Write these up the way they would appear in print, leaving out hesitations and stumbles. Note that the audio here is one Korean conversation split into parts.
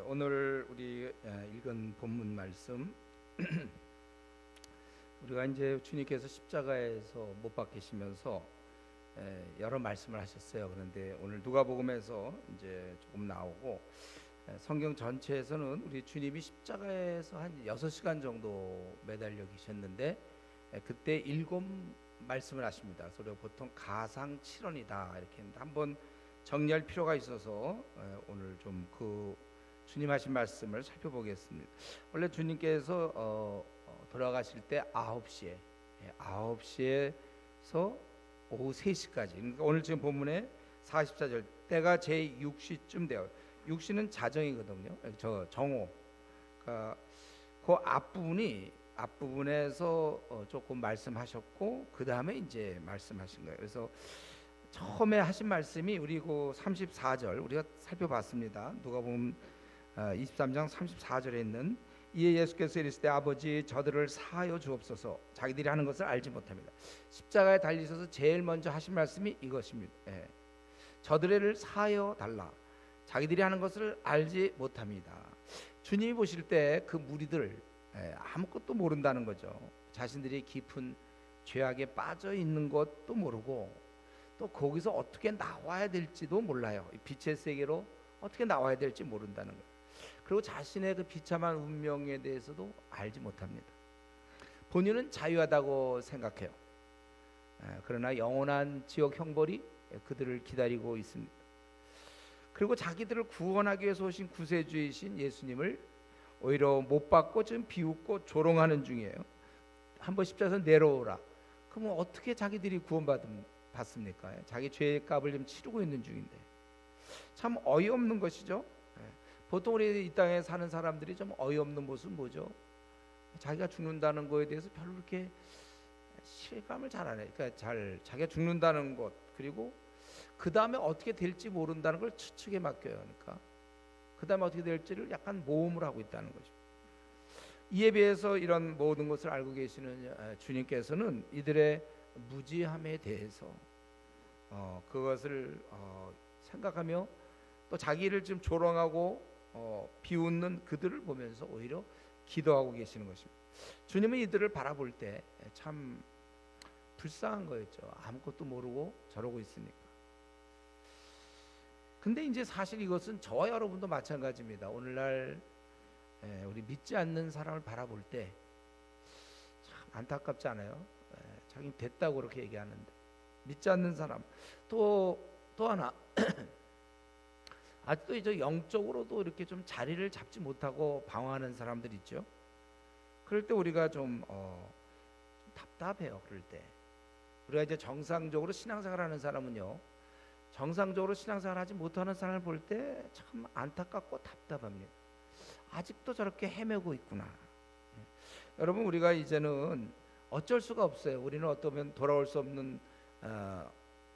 오늘 우리 읽은 본문 말씀 우리가 이제 주님께서 십자가에서 못 박히시면서 여러 말씀을 하셨어요. 그런데 오늘 누가복음에서 이제 조금 나오고 성경 전체에서는 우리 주님이 십자가에서 한 6시간 정도 매달려 계셨는데 그때 7 말씀을 하십니다. 그래서 우리가 보통 가상 7언이다 이렇게 했는데 한번 정리할 필요가 있어서 오늘 좀 그 주님 하신 말씀을 살펴보겠습니다. 원래 주님께서 돌아가실 때 9시에 9시에서 오후 3시까지, 그러니까 오늘 지금 본문에 44절 때가 제 6시쯤 돼요. 6시는 자정이거든요. 저 정오. 그러니까 그 앞부분에서 조금 말씀하셨고 그 다음에 이제 말씀하신 거예요. 그래서 처음에 하신 말씀이 우리 그 34절 우리가 살펴봤습니다. 누가복음 23장 34절에 있는 이에 예수께서 이르시되 아버지 저들을 사하여 주옵소서 자기들이 하는 것을 알지 못합니다. 십자가에 달리셔서 제일 먼저 하신 말씀이 이것입니다. 저들을 사하여 달라 자기들이 하는 것을 알지 못합니다. 주님이 보실 때 그 무리들 아무것도 모른다는 거죠. 자신들이 깊은 죄악에 빠져 있는 것도 모르고 또 거기서 어떻게 나와야 될지도 몰라요. 빛의 세계로 어떻게 나와야 될지 모른다는 거예요. 그리고 자신의 그 비참한 운명에 대해서도 알지 못합니다. 본인은 자유하다고 생각해요. 그러나 영원한 지옥 형벌이 그들을 기다리고 있습니다. 그리고 자기들을 구원하기 위해서 오신 구세주이신 예수님을 오히려 못 받고 지금 비웃고 조롱하는 중이에요. 한번 십자가에서 내려오라. 그러면 어떻게 자기들이 구원받습니까? 자기 죄의 값을 지금 치르고 있는 중인데 참 어이없는 것이죠. 보통 우리 이 땅에 사는 사람들이 좀 어이없는 모습은 뭐죠? 자기가 죽는다는 거에 대해서 별로 그렇게 실감을 잘 안 해요. 그러니까 자기가 죽는다는 것, 그리고 그 다음에 어떻게 될지 모른다는 걸 추측에 맡겨요. 그러니까 그 다음에 어떻게 될지를 약간 모험을 하고 있다는 거죠. 이에 비해서 이런 모든 것을 알고 계시는 주님께서는 이들의 무지함에 대해서 그것을 생각하며 또 자기를 지금 조롱하고 비웃는 그들을 보면서 오히려 기도하고 계시는 것입니다. 주님은 이들을 바라볼 때 참 불쌍한 거였죠. 아무것도 모르고 저러고 있으니까. 근데 이제 사실 이것은 저와 여러분도 마찬가지입니다. 오늘날 우리 믿지 않는 사람을 바라볼 때 참 안타깝지 않아요? 자기는 됐다고 그렇게 얘기하는데 믿지 않는 사람 또 하나 아직도 이제 영적으로도 이렇게 좀 자리를 잡지 못하고 방황하는 사람들 있죠. 그럴 때 우리가 좀 답답해요. 그럴 때 우리가 이제 정상적으로 신앙생활하는 사람은요, 정상적으로 신앙생활하지 못하는 사람을 볼 때 참 안타깝고 답답합니다. 아직도 저렇게 헤매고 있구나. 여러분, 우리가 이제는 어쩔 수가 없어요. 우리는 어떠면 돌아올 수 없는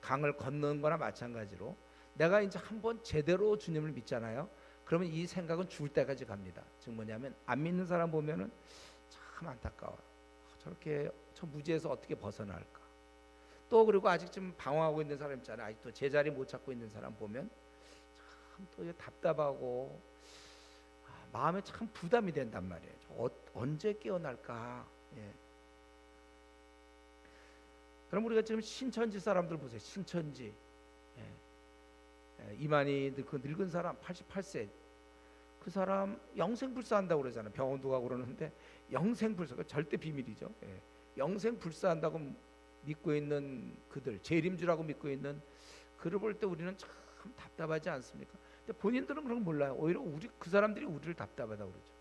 강을 건너는 거나 마찬가지로 내가 이제 한번 제대로 주님을 믿잖아요. 그러면 이 생각은 죽을 때까지 갑니다. 즉 뭐냐면 안 믿는 사람 보면은 참 안타까워. 저렇게 저 무지에서 어떻게 벗어날까. 또 그리고 아직 좀 방황하고 있는 사람 있잖아요. 아직도 제자리 못 찾고 있는 사람 보면 참 또 답답하고 마음에 참 부담이 된단 말이에요. 언제 깨어날까. 그럼 우리가 지금 신천지 사람들 보세요. 신천지 이만희 그 늙은 사람 88세 그 사람 영생불사한다고 그러잖아요. 병원도 가고 그러는데 영생불사 절대 비밀이죠. 영생불사한다고 믿고 있는 그들, 재림주라고 믿고 있는 그를 볼 때 우리는 참 답답하지 않습니까? 근데 본인들은 그런 거 몰라요. 오히려 그 사람들이 우리를 답답하다고 그러죠.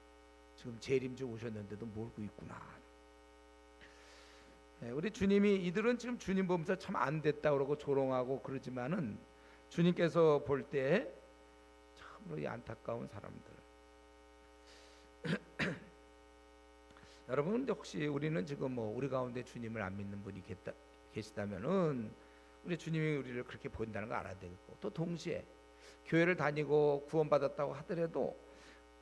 지금 재림주 오셨는데도 모르고 있구나. 우리 주님이 이들은 지금 주님 보면서 참 안 됐다 그러고 조롱하고 그러지만은 주님께서 볼 때 참으로 이 안타까운 사람들. 여러분, 근데 혹시 우리는 지금 우리 가운데 주님을 안 믿는 분이 계시다면은 우리 주님이 우리를 그렇게 본다는 거 알아야 되고, 또 동시에 교회를 다니고 구원받았다고 하더라도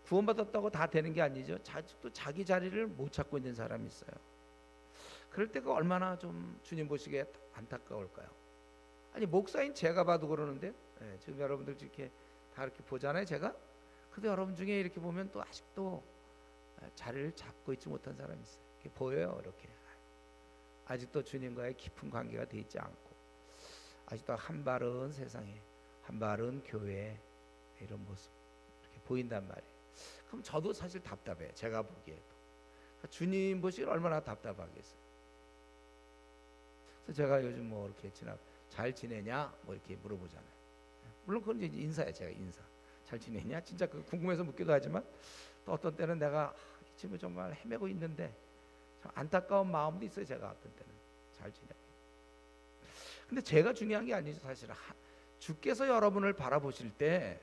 구원받았다고 다 되는 게 아니죠. 아직도 자기 자리를 못 찾고 있는 사람이 있어요. 그럴 때가 얼마나 좀 주님 보시기에 안타까울까요? 아니 목사인 제가 봐도 그러는데 지금 여러분들 이렇게 다 이렇게 보잖아요. 제가 근데 여러분 중에 이렇게 보면 또 아직도 자리를 잡고 있지 못한 사람이 있어요. 이렇게 보여요. 이렇게 아직도 주님과의 깊은 관계가 돼 있지 않고, 아직도 한 발은 세상에, 한 발은 교회에, 이런 모습 이렇게 보인단 말이에요. 그럼 저도 사실 답답해요. 제가 보기에도. 주님 보시기에 얼마나 답답하겠어요. 그래서 제가 요즘 뭐 이렇게 잘 지내냐 뭐 이렇게 물어보잖아요. 물론 그건 이제 인사예요. 제가 인사. 잘 지내냐? 진짜 그 궁금해서 묻기도 하지만, 또 어떤 때는 내가 이 친구 정말 헤매고 있는데 참 안타까운 마음도 있어요. 제가 어떤 때는 잘 지내. 근데 제가 중요한 게 아니죠. 사실은 주께서 여러분을 바라보실 때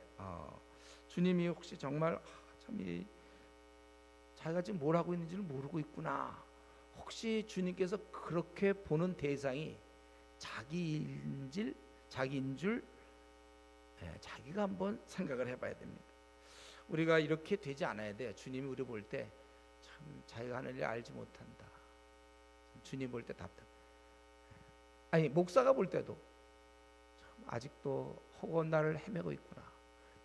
주님이 혹시 정말 참 자기가 지금 뭘 하고 있는지를 모르고 있구나, 혹시 주님께서 그렇게 보는 대상이 자기인 줄 자기가 한번 생각을 해봐야 됩니다. 우리가 이렇게 되지 않아야 돼요. 주님이 우리 볼 때 참 자기가 하는 일 알지 못한다, 주님 볼 때 답답해. 아니, 목사가 볼 때도 참 아직도 허구한 날을 헤매고 있구나,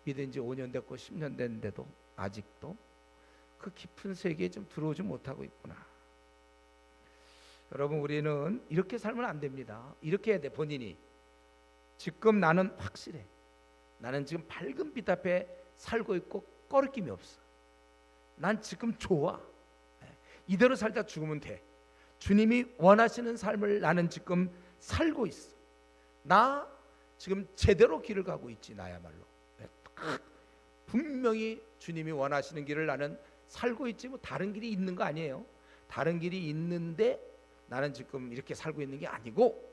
믿은 지 5년 됐고 10년 됐는데도 아직도 그 깊은 세계에 좀 들어오지 못하고 있구나. 여러분, 우리는 이렇게 살면 안 됩니다. 이렇게 해야 돼. 본인이 지금 나는 확실해. 나는 지금 밝은 빛 앞에 살고 있고 꺼리낌이 없어. 난 지금 좋아. 이대로 살다 죽으면 돼. 주님이 원하시는 삶을 나는 지금 살고 있어. 나 지금 제대로 길을 가고 있지. 나야말로 분명히 주님이 원하시는 길을 나는 살고 있지, 뭐 다른 길이 있는 거 아니에요. 다른 길이 있는데 나는 지금 이렇게 살고 있는 게 아니고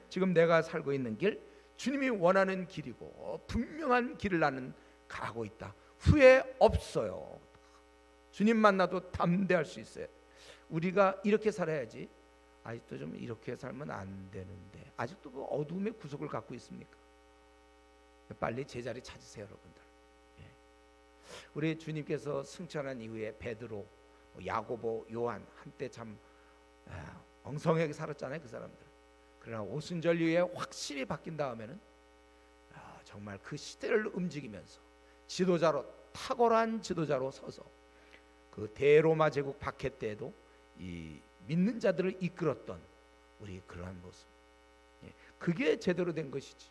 지금 내가 살고 있는 길, 주님이 원하는 길이고 분명한 길을 나는 가고 있다. 후회 없어요. 주님 만나도 담대할 수 있어요. 우리가 이렇게 살아야지. 아직도 좀 이렇게 살면 안 되는데 아직도 그 어둠의 구석을 갖고 있습니까? 빨리 제자리 찾으세요, 여러분들. 우리 주님께서 승천한 이후에 베드로, 야고보, 요한 한때 참 엉성하게 살았잖아요, 그 사람들. 그러나 오순절 이후에 확실히 바뀐 다음에는 정말 그 시대를 움직이면서 지도자로, 탁월한 지도자로 서서 그 대로마 제국 박해 때에도 이 믿는 자들을 이끌었던 우리 그러한 모습, 그게 제대로 된 것이지.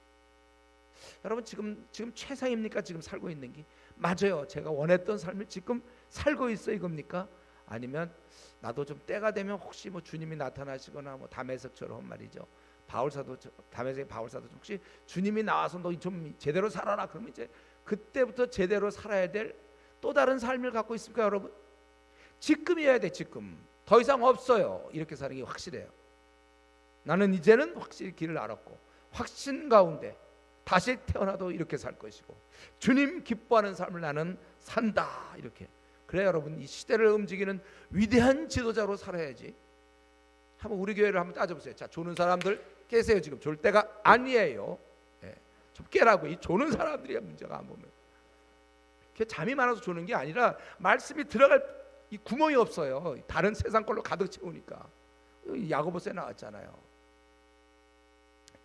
여러분, 지금 최상입니까? 지금 살고 있는 게 맞아요. 제가 원했던 삶을 지금 살고 있어, 이겁니까? 아니면 나도 좀 때가 되면 혹시 뭐 주님이 나타나시거나 뭐 다메섹처럼 말이죠, 다메섹의 바울사도 혹시 주님이 나와서 너 좀 제대로 살아라, 그러면 이제 그때부터 제대로 살아야 될 또 다른 삶을 갖고 있습니까, 여러분? 지금이어야 돼. 지금 더 이상 없어요. 이렇게 사는 게 확실해요. 나는 이제는 확실히 길을 알았고 확신 가운데 다시 태어나도 이렇게 살 것이고 주님 기뻐하는 삶을 나는 산다, 이렇게. 그래 여러분, 이 시대를 움직이는 위대한 지도자로 살아야지. 한번 우리 교회를 한번 따져보세요. 자, 조는 사람들 깨세요. 지금 졸 때가 아니에요. 좀 깨라고. 이 조는 사람들이 문제가, 안 보면 잠이 많아서 조는 게 아니라 말씀이 들어갈 이 구멍이 없어요. 다른 세상 걸로 가득 채우니까. 야고보서에 나왔잖아요.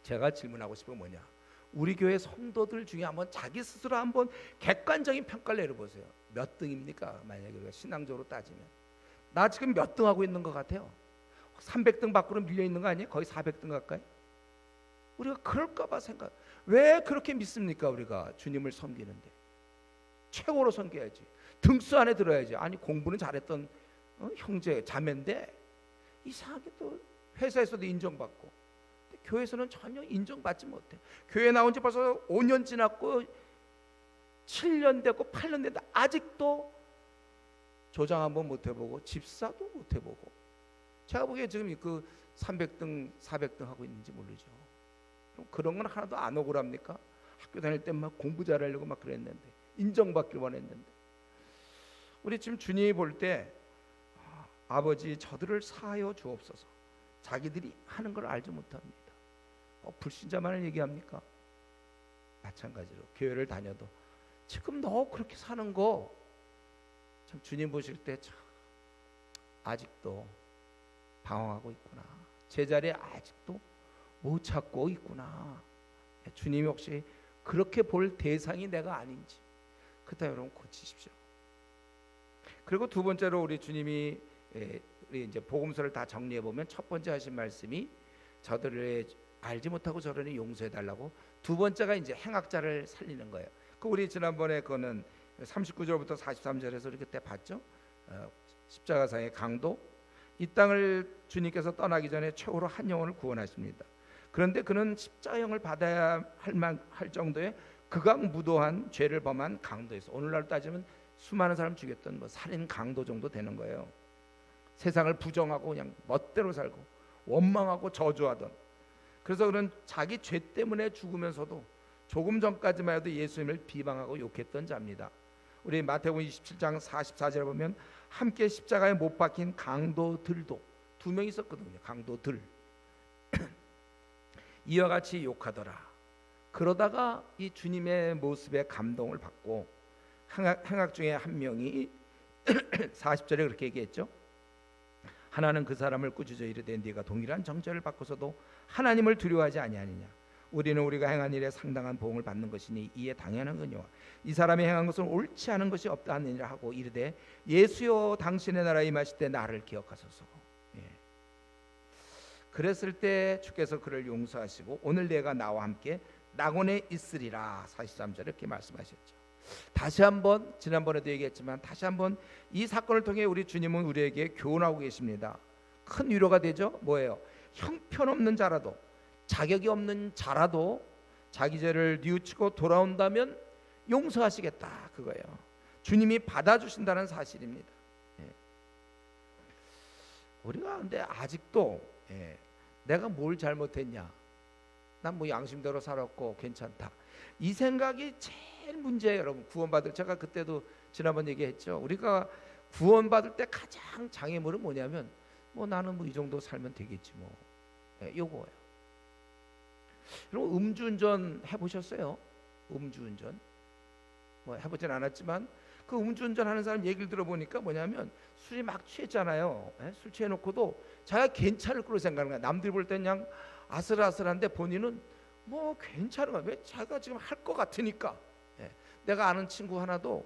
제가 질문하고 싶은 건 뭐냐, 우리 교회 성도들 중에 한번 자기 스스로 한번 객관적인 평가를 내려보세요. 몇 등입니까? 만약에 우리가 신앙적으로 따지면 나 지금 몇 등 하고 있는 것 같아요? 300등 밖으로 밀려 있는 거 아니에요? 거의 400등 가까이. 우리가 그럴까 봐 생각. 왜 그렇게 믿습니까? 우리가 주님을 섬기는데 최고로 섬겨야지. 등수 안에 들어야지. 아니, 공부는 잘했던 형제 자매인데 이상하게 또 회사에서도 인정받고 교회에서는 전혀 인정받지 못해. 교회 나온 지 벌써 5년 지났고 7년 됐고 8년 됐는데 아직도 조장 한번 못 해보고 집사도 못 해보고. 제가 보기에 지금 그 300등 400등 하고 있는지 모르죠. 그럼 그런 건 하나도 안 억울합니까? 학교 다닐 때 막 공부 잘하려고 막 그랬는데, 인정받길 원했는데. 우리 지금 주님이 볼 때 아버지 저들을 사하여 주옵소서. 자기들이 하는 걸 알지 못합니다. 불신자만을 얘기합니까? 마찬가지로 교회를 다녀도 지금 너 그렇게 사는 거 참 주님 보실 때 참 아직도 방황하고 있구나. 제자리에 아직도 못 찾고 있구나. 주님이 혹시 그렇게 볼 대상이 내가 아닌지, 그때 여러분 고치십시오. 그리고 두 번째로 우리 주님이 우리 이제 복음서를 다 정리해 보면 첫 번째 하신 말씀이 저들을 알지 못하고 저러니 용서해 달라고, 두 번째가 이제 행악자를 살리는 거예요. 그 우리 지난번에 그거는 39절부터 43절에서 우리 그때 봤죠. 십자가상의 강도, 이 땅을 주님께서 떠나기 전에 최후로 한 영혼을 구원하십니다. 그런데 그는 십자가형을 받아야 할 정도의 극악무도한 죄를 범한 강도였어. 오늘날 따지면 수많은 사람 죽였던 뭐 살인 강도 정도 되는 거예요. 세상을 부정하고 그냥 멋대로 살고 원망하고 저주하던, 그래서 그는 자기 죄 때문에 죽으면서도 조금 전까지만 해도 예수님을 비방하고 욕했던 자입니다. 우리 마태복음 27장 44절에 보면 함께 십자가에 못 박힌 강도들도 두 명 있었거든요. 강도들. 이와 같이 욕하더라. 그러다가 이 주님의 모습에 감동을 받고 행악 중에 한 명이 40절에 그렇게 얘기했죠. 하나는 그 사람을 꾸짖어 이르되 네가 동일한 정죄를 받고서도 하나님을 두려워하지 아니하느냐. 우리는 우리가 행한 일에 상당한 보응을 받는 것이니 이에 당연하거니와 이 사람이 행한 것은 옳지 않은 것이 없다 하느니라 하고 이르되 예수여 당신의 나라에 임하실 때 나를 기억하소서. 그랬을 때 주께서 그를 용서하시고 오늘 내가 나와 함께 낙원에 있으리라. 43절에 이렇게 말씀하셨죠. 다시 한번, 지난번에도 얘기했지만 다시 한번 이 사건을 통해 우리 주님은 우리에게 교훈하고 계십니다. 큰 위로가 되죠. 뭐예요? 형편없는 자라도, 자격이 없는 자라도 자기 죄를 뉘우치고 돌아온다면 용서하시겠다, 그거예요. 주님이 받아주신다는 사실입니다. 우리가 근데 아직도 내가 뭘 잘못했냐, 난 뭐 양심대로 살았고 괜찮다, 이 생각이 제일 문제예요. 여러분, 구원받을, 제가 그때도 지난번 얘기했죠. 우리가 구원받을 때 가장 장애물은 뭐냐면 뭐 나는 뭐 이 정도 살면 되겠지 뭐, 요거예요. 여러분, 음주운전 해보셨어요? 음주운전 뭐 해보진 않았지만 그 음주운전 하는 사람 얘기를 들어보니까 뭐냐면 술이 막 취했잖아요. 술 취해놓고도 자기가 괜찮을 거로 생각하는 거야. 남들이 볼 땐 그냥 아슬아슬한데 본인은 뭐 괜찮은 거야. 왜? 자기가 지금 할 것 같으니까. 내가 아는 친구 하나도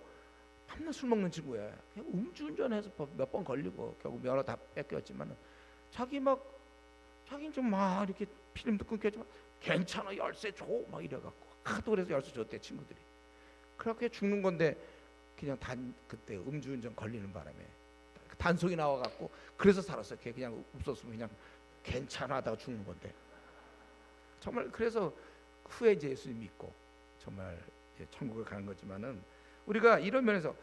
밤낮 술 먹는 친구야. 그냥 음주운전해서 몇 번 걸리고 결국 면허 다 뺏겼지만 자기는 좀 막 이렇게 필름도 끊겼지만 괜찮아, 열쇠 줘 막 이래갖고 하도 그래서 열쇠 줬대 친구들이. 그렇게 죽는 건데 그냥 그때 음주운전 걸리는 바람에 단속이 나와갖고 그래서 살았어. 걔 그냥 없었으면 그냥 괜찮아하다가 죽는 건데. 정말 그래서 후에 이제 예수님 믿고 정말 천국에 가는 거지만은 우리가 이런 면에서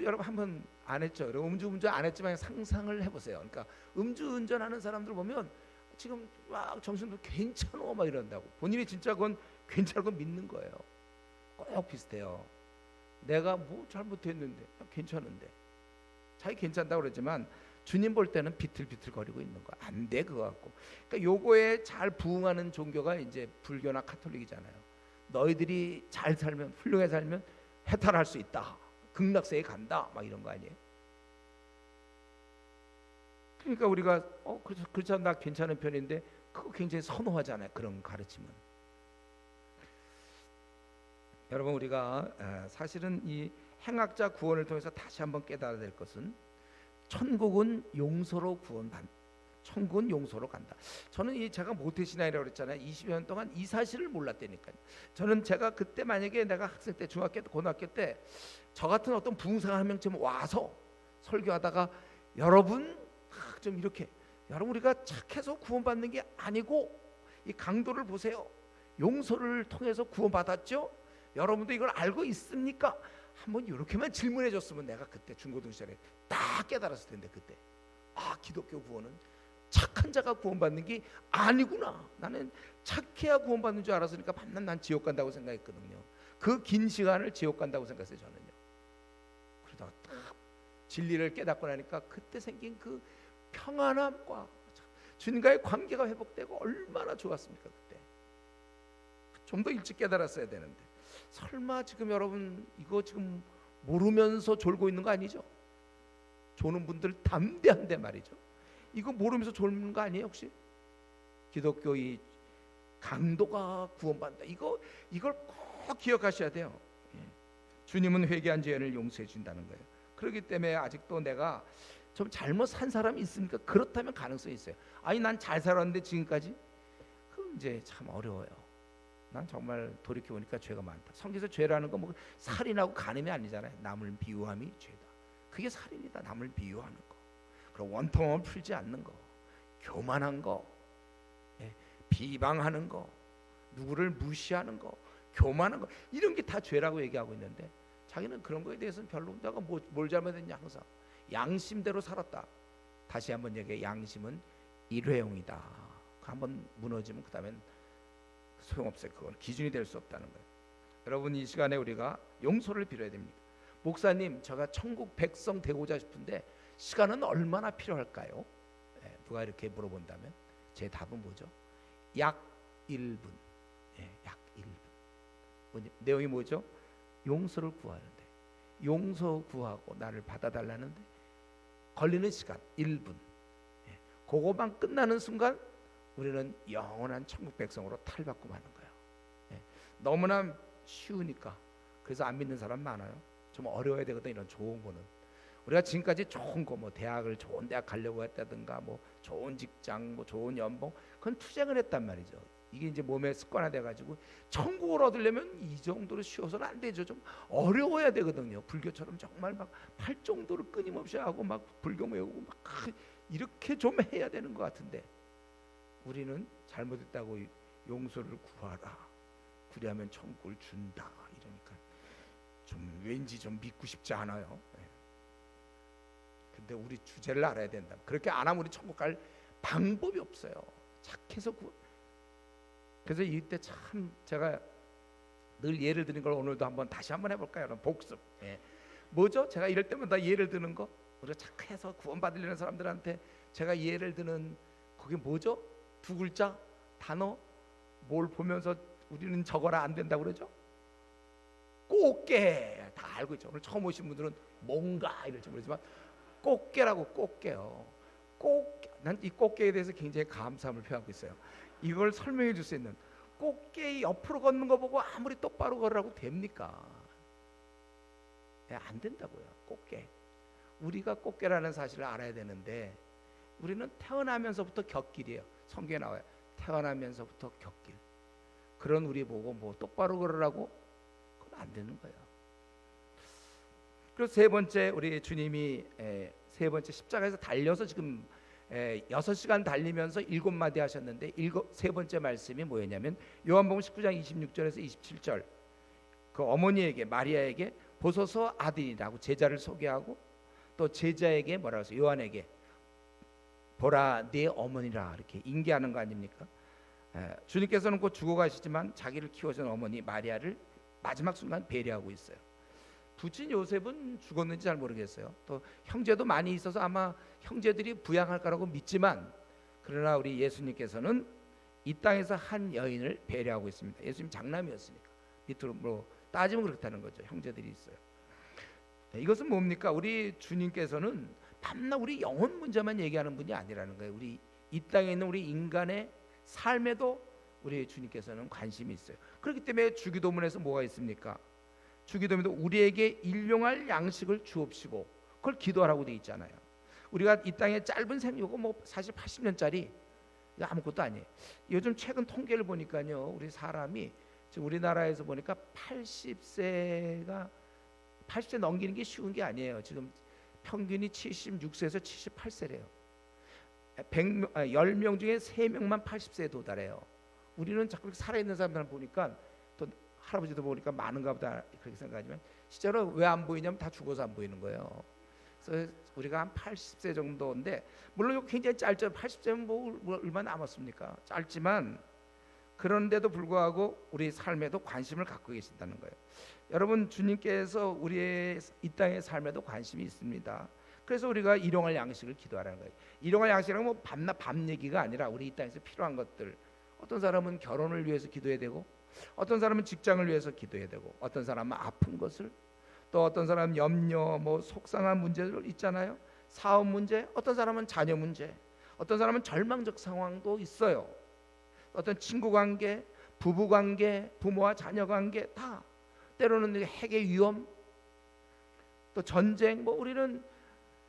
여러분 한번 안 했죠? 여러분 음주운전 안 했지만 상상을 해보세요. 그러니까 음주운전하는 사람들 보면 지금 막 정신도 괜찮어 막 이런다고 본인이 진짜 그건 괜찮은 거 믿는 거예요. 꼭 비슷해요. 내가 뭐 잘못했는데 괜찮은데 자기 괜찮다고 그러지만 주님 볼 때는 비틀비틀거리고 있는 거 안 돼 그거 갖고. 그러니까 요거에 잘 부응하는 종교가 이제 불교나 카톨릭이잖아요. 너희들이 잘 살면, 훌륭하게 살면 해탈할 수 있다, 극락세에 간다 막 이런 거 아니에요? 그러니까 우리가 그렇지 않나 괜찮은 편인데 그거 굉장히 선호하잖아요, 그런 가르침은. 여러분, 우리가 사실은 이 행악자 구원을 통해서 다시 한번 깨달아야 될 것은 천국은 용서로 천국은 용서로 간다. 저는 제가 모태신앙이라고 그랬잖아요. 20여 년 동안 이 사실을 몰랐다니까요. 저는 제가 그때 만약에 내가 학생 때, 중학교 때, 고등학교 때 저 같은 어떤 부흥사가 한 명쯤 와서 설교하다가 여러분 좀 이렇게, 여러분 우리가 착해서 구원받는 게 아니고 이 강도를 보세요. 용서를 통해서 구원받았죠? 여러분도 이걸 알고 있습니까? 한번 이렇게만 질문해 줬으면 내가 그때 중고등 시절에 딱 깨달았을 텐데, 그때 기독교 구원은 착한 자가 구원받는 게 아니구나. 나는 착해야 구원받는 줄 알았으니까 밤낮 난 지옥 간다고 생각했거든요. 그 긴 시간을 지옥 간다고 생각했어요, 저는요. 그러다가 딱 진리를 깨닫고 나니까 그때 생긴 그 평안함과 주님과의 관계가 회복되고 얼마나 좋았습니까. 그때 좀 더 일찍 깨달았어야 되는데, 설마 지금 여러분 이거 지금 모르면서 졸고 있는 거 아니죠? 조는 분들 담대한데 말이죠. 이거 모르면서 졸는 거 아니에요 혹시? 기독교의 강도가 구원받는다, 이걸 꼭 기억하셔야 돼요. 주님은 회개한 죄를 용서해 준다는 거예요. 그렇기 때문에 아직도 내가 좀 잘못 산 사람이 있습니까? 그렇다면 가능성이 있어요. 아니 난 잘 살았는데 지금까지? 그럼 이제 참 어려워요. 난 정말 돌이켜 보니까 죄가 많다. 성경에서 죄라는 건 뭐 살인하고 간음이 아니잖아요. 남을 비유함이 죄다. 그게 살인이다. 남을 비유하는 거. 그리고 원통함을 풀지 않는 거, 교만한 거, 비방하는 거, 누구를 무시하는 거, 교만한 거, 이런 게 다 죄라고 얘기하고 있는데 자기는 그런 거에 대해서는 별로 내가 뭘 잘못했냐 항상 양심대로 살았다. 다시 한번 얘기해. 양심은 일회용이다. 한번 무너지면 그 다음엔 소용없어요. 그건 기준이 될 수 없다는 거예요. 여러분 이 시간에 우리가 용서를 빌어야 됩니다. 목사님 제가 천국 백성 되고자 싶은데 시간은 얼마나 필요할까요? 누가 이렇게 물어본다면 제 답은 뭐죠? 약 1분. 약 1분. 내용이 뭐죠? 용서를 구하는데, 용서 구하고 나를 받아달라는데 걸리는 시간 1분. 그거만 끝나는 순간 우리는 영원한 천국 백성으로 탈바꿈 하는 거예요. 너무나 쉬우니까. 그래서 안 믿는 사람 많아요. 좀 어려워야 되거든. 이런 좋은 거는 우리가 지금까지 좋은 거, 뭐 대학을 좋은 대학 가려고 했다든가, 뭐 좋은 직장, 뭐 좋은 연봉, 그건 투쟁을 했단 말이죠. 이게 이제 몸에 습관화돼 가지고 천국을 얻으려면 이 정도로 쉬워서는 안 되죠. 좀 어려워야 되거든요. 불교처럼 정말 막 팔 정도로 끊임없이 하고 막 불교 외우고 막 이렇게 좀 해야 되는 것 같은데 우리는 잘못했다고 용서를 구하라. 그리하면 천국을 준다. 이러니까 좀 왠지 좀 믿고 싶지 않아요. 근데 우리 주제를 알아야 된다. 그렇게 안 하면 우리 천국 갈 방법이 없어요. 착해서 그래서 이때 참 제가 늘 예를 드는 걸 오늘도 다시 한번 해볼까요? 여러분 복습. 뭐죠? 제가 이럴 때마다 예를 드는 거, 우리가 착해서 구원받으려는 사람들한테 제가 예를 드는 그게 뭐죠? 두 글자 단어 뭘 보면서 우리는 적어라 안 된다고 그러죠? 꽃게. 다 알고 있죠. 오늘 처음 오신 분들은 뭔가 이럴지 모르지만 꽃게라고. 꽃게요. 꽃게. 난 이 꽃게에 대해서 굉장히 감사함을 표하고 있어요. 이걸 설명해 줄 수 있는, 꽃게 옆으로 걷는 거 보고 아무리 똑바로 걸으라고 됩니까? 안 된다고요. 꽃게. 우리가 꽃게라는 사실을 알아야 되는데 우리는 태어나면서부터 곁길이에요. 성경에 나와요. 태어나면서부터 곁길. 그런 우리 보고 뭐 똑바로 걸으라고? 그건 안 되는 거예요. 그래서 세 번째, 우리 주님이 세 번째 십자가에서 달려서 지금 6시간 달리면서 7마디 하셨는데 세 번째 말씀이 뭐였냐면 요한복음 19장 26절에서 27절, 그 어머니에게, 마리아에게 보소서 아들이라고 제자를 소개하고, 또 제자에게 뭐라고 했어요? 요한에게 보라 네 어머니라, 이렇게 인계하는 거 아닙니까? 주님께서는 곧 죽어가시지만 자기를 키워준 어머니 마리아를 마지막 순간 배려하고 있어요. 부친 요셉은 죽었는지 잘 모르겠어요. 또 형제도 많이 있어서 아마 형제들이 부양할 거라고 믿지만, 그러나 우리 예수님께서는 이 땅에서 한 여인을 배려하고 있습니다. 예수님 장남이었으니까 밑으로 뭐 따지면 그렇다는 거죠. 형제들이 있어요. 이것은 뭡니까? 우리 주님께서는 밤낮 우리 영혼 문제만 얘기하는 분이 아니라는 거예요. 우리 이 땅에 있는 우리 인간의 삶에도 우리 주님께서는 관심이 있어요. 그렇기 때문에 주기도문에서 뭐가 있습니까? 주기도문에도 우리에게 일용할 양식을 주옵시고, 그걸 기도하라고 돼 있잖아요. 우리가 이 땅에 짧은 생이고 뭐 사실 80년짜리 아무것도 아니에요. 요즘 최근 통계를 보니까요, 우리 사람이 지금 우리나라에서 보니까 80세 넘기는 게 쉬운 게 아니에요. 지금 평균이 76세에서 78세래요. 10명 중에 3명만 80세에 도달해요. 우리는 자꾸 살아있는 사람들 보니까, 또 할아버지도 보니까 많은가 보다 그렇게 생각하지만 실제로 왜 안 보이냐면 다 죽어서 안 보이는 거예요. 그래서 우리가 한 80세 정도인데, 물론 이거 굉장히 짧죠. 80세면 뭐 얼마 남았습니까? 짧지만 그런데도 불구하고 우리 삶에도 관심을 갖고 계신다는 거예요. 여러분, 주님께서 우리의 이 땅의 삶에도 관심이 있습니다. 그래서 우리가 일용할 양식을 기도하라는 거예요. 일용할 양식이란 뭐 밤낮 밤 얘기가 아니라 우리 이 땅에서 필요한 것들. 어떤 사람은 결혼을 위해서 기도해야 되고, 어떤 사람은 직장을 위해서 기도해야 되고, 어떤 사람은 아픈 것을, 또 어떤 사람은 염려, 뭐 속상한 문제들 있잖아요. 사업 문제, 어떤 사람은 자녀 문제, 어떤 사람은 절망적 상황도 있어요. 어떤 친구 관계, 부부 관계, 부모와 자녀 관계, 다 때로는 핵의 위험, 또 전쟁, 뭐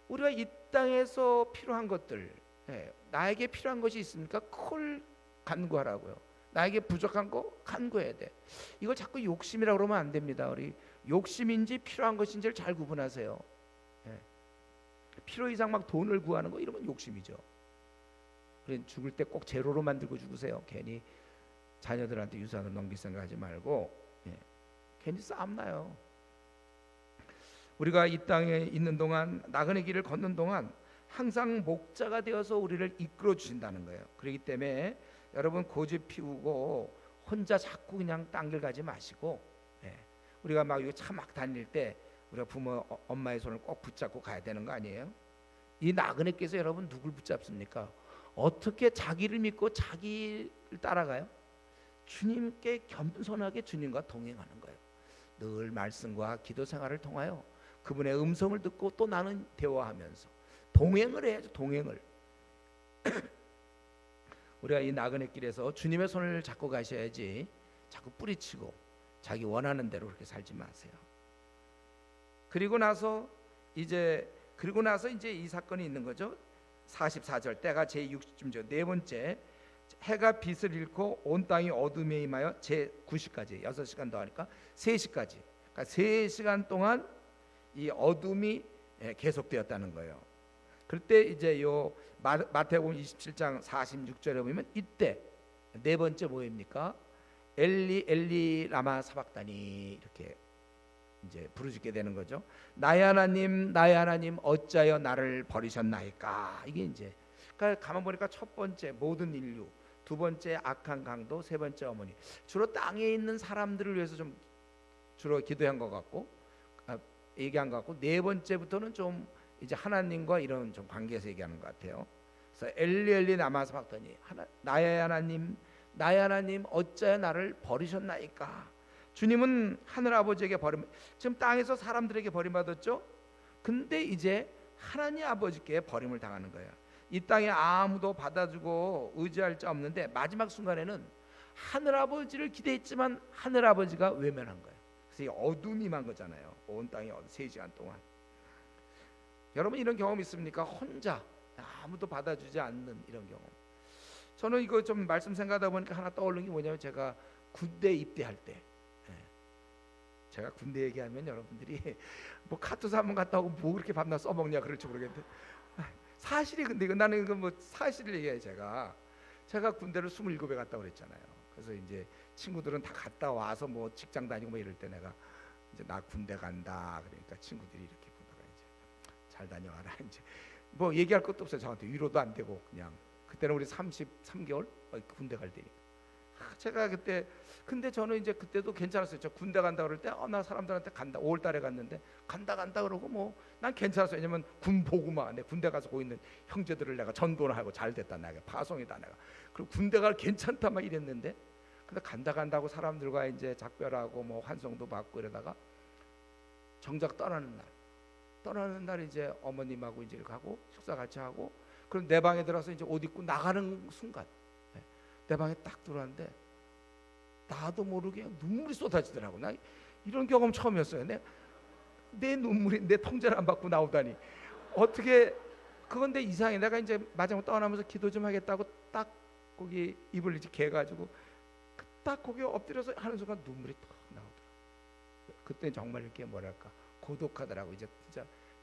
우리가 이 땅에서 필요한 것들, 나에게 필요한 것이 있으니까 그걸 간구하라고요. 나에게 부족한 거 간구해야 돼. 이걸 자꾸 욕심이라고 그러면 안 됩니다. 우리 욕심인지 필요한 것인지를 잘 구분하세요. 필요 이상 막 돈을 구하는 거 이러면 욕심이죠. 우리 죽을 때 꼭 제로로 만들고 죽으세요. 괜히 자녀들한테 유산을 넘길 생각하지 말고, 괜히 싸움 나요. 우리가 이 땅에 있는 동안, 나그네 길을 걷는 동안 항상 목자가 되어서 우리를 이끌어 주신다는 거예요. 그렇기 때문에 여러분 고집 피우고 혼자 자꾸 그냥 딴 길 가지 마시고, 우리가 막 이거 차 막 다닐 때 우리가 부모 엄마의 손을 꼭 붙잡고 가야 되는 거 아니에요? 이 나그네께서 여러분 누굴 붙잡습니까? 어떻게 자기를 믿고 자기를 따라가요? 주님께 겸손하게 주님과 동행하는 거예요. 늘 말씀과 기도 생활을 통하여 그분의 음성을 듣고 또 나는 대화하면서 동행을 해야죠. 동행을. 우리가 이 나그네 길에서 주님의 손을 잡고 가셔야지 자꾸 뿌리치고 자기 원하는 대로 그렇게 살지 마세요. 그리고 나서 이제 이 사건이 있는 거죠. 44절 때가 제60쯤죠. 네 번째, 해가 빛을 잃고 온 땅이 어둠에 임하여 제9시까지 6시간 더 하니까 3시까지, 그러니까 3시간 동안 이 어둠이 계속되었다는 거예요. 그때 이제 요 마태복음 27장 46절에 보면 이때 네 번째 뭐입니까? 엘리 엘리 라마 사박다니 이렇게 이제 부르짖게 되는 거죠. 나의 하나님 어찌하여 나를 버리셨나이까. 이게 이제 그러니까 가만 보니까 첫 번째 모든 인류, 두 번째 악한 강도, 세 번째 어머니, 주로 땅에 있는 사람들을 위해서 좀 주로 기도한 것 같고 얘기한 것 같고, 네 번째부터는 좀 이제 하나님과 이런 좀 관계에서 얘기하는 것 같아요. 그래서 엘리 엘리 라마 사박다니, 나의 하나님 어찌하여 나를 버리셨나이까. 주님은 하늘 아버지에게 지금 땅에서 사람들에게 버림받았죠. 근데 이제 하나님 아버지께 버림을 당하는 거예요. 이 땅에 아무도 받아주고 의지할 자 없는데 마지막 순간에는 하늘 아버지를 기대했지만 하늘 아버지가 외면한 거예요. 그래서 이 어둠이 임한 거잖아요. 온 땅이 3시간 동안. 여러분 이런 경험 있습니까? 혼자 아무도 받아주지 않는 이런 경험. 저는 이거 좀 말씀 생각하다 보니까 하나 떠오르는 게 뭐냐면, 제가 군대 입대할 때, 제가 군대 얘기하면 여러분들이 뭐 카투사 한번 갔다 오고 뭐 그렇게 밤낮 써먹냐 그럴지 모르겠는데, 사실이 근데 이거 나는 이거 뭐 사실을 얘기해. 제가 군대를 27에 갔다 그랬잖아요. 그래서 이제 친구들은 다 갔다 와서 뭐 직장 다니고 뭐 이럴 때 내가 이제 나 군대 간다 그러니까 친구들이 이렇게 보다가 이제 잘 다녀와라, 이제 뭐 얘기할 것도 없어요. 저한테 위로도 안 되고 그냥. 그때는 우리 33개월 군대 갈 때니까. 제가 그때, 근데 저는 이제 그때도 괜찮았어요. 저 군대 간다 그럴 때 나 사람들한테 간다, 5월달에 갔는데 간다 그러고 뭐 난 괜찮았어요. 왜냐면 군 보고만, 내 군대 가서 거기 있는 형제들을 내가 전도를 하고 잘 됐다, 내가 파송이다 내가, 그리고 군대가 괜찮다 막 이랬는데, 근데 간다고 사람들과 이제 작별하고 뭐 환송도 받고 이러다가 정작 떠나는 날 이제 어머님하고 이제 이렇게 하고 식사 같이 하고, 그럼 내 방에 들어서 이제 옷 입고 나가는 순간 내 방에 딱 들어왔는데 나도 모르게 눈물이 쏟아지더라고. 나 이런 경험 처음이었어요. 내 눈물이 내 통제를 안 받고 나오다니 어떻게. 그건데 이상해. 내가 이제 마지막 떠나면서 기도 좀 하겠다고 딱 거기 입을 이제 개가지고 딱 거기 엎드려서 하는 순간 눈물이 탁 나오더라고. 그때 정말 이렇게 뭐랄까 고독하더라고. 이제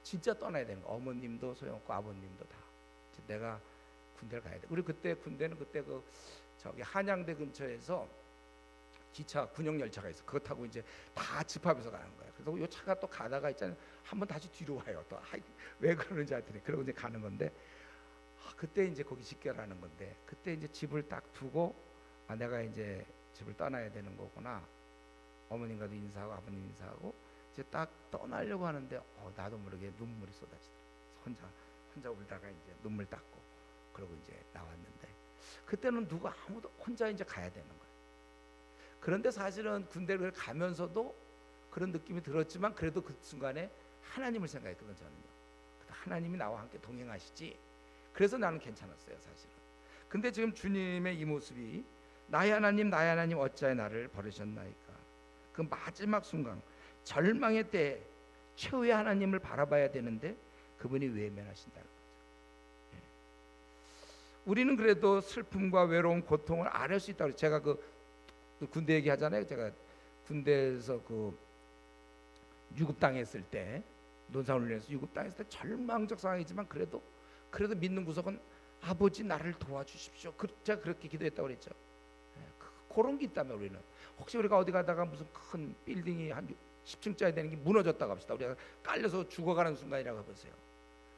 진짜 떠나야 되는 거. 어머님도 소용없고 아버님도 다. 내가 군대를 가야 돼. 우리 그때 군대는 그때 저기 한양대 근처에서 기차 군용 열차가 있어. 그거 타고 이제 다 집합해서 가는 거야. 그래서 이 차가 또 가다가 있잖아요. 한번 다시 뒤로 와요. 또 왜 그러는지 알더니 그러고 이제 가는 건데, 그때 이제 거기 직결하는 건데, 그때 이제 집을 딱 두고 내가 이제 집을 떠나야 되는 거구나. 어머님과도 인사하고 아버님 인사하고 이제 딱 떠나려고 하는데 나도 모르게 눈물이 쏟아지더라고. 혼자 울다가 이제 눈물 닦고 그러고 이제 나왔는데, 그때는 누가 아무도 혼자 이제 가야 되는 거예요. 그런데 사실은 군대를 가면서도 그런 느낌이 들었지만 그래도 그 순간에 하나님을 생각했거든. 저는요. 하나님이 나와 함께 동행하시지. 그래서 나는 괜찮았어요, 사실은. 근데 지금 주님의 이 모습이 나의 하나님 어찌하여 나를 버리셨나이까. 그 마지막 순간 절망의 때에 최후의 하나님을 바라봐야 되는데 그분이 외면하신다는 거죠. 우리는 그래도 슬픔과 외로움, 고통을 앓을 수 있다고. 제가 그 군대 얘기하잖아요. 제가 군대에서 그 유급당했을 때, 논산훈련에서 유급당했을 때 절망적 상황이지만 그래도 믿는 구석은 아버지 나를 도와주십시오. 제가 그렇게 기도했다고 그랬죠. 그런 게 있다면 우리는 혹시 우리가 어디 가다가 무슨 큰 빌딩이 한 10층짜리 되는 게 무너졌다고 합시다. 우리가 깔려서 죽어가는 순간이라고 해보세요.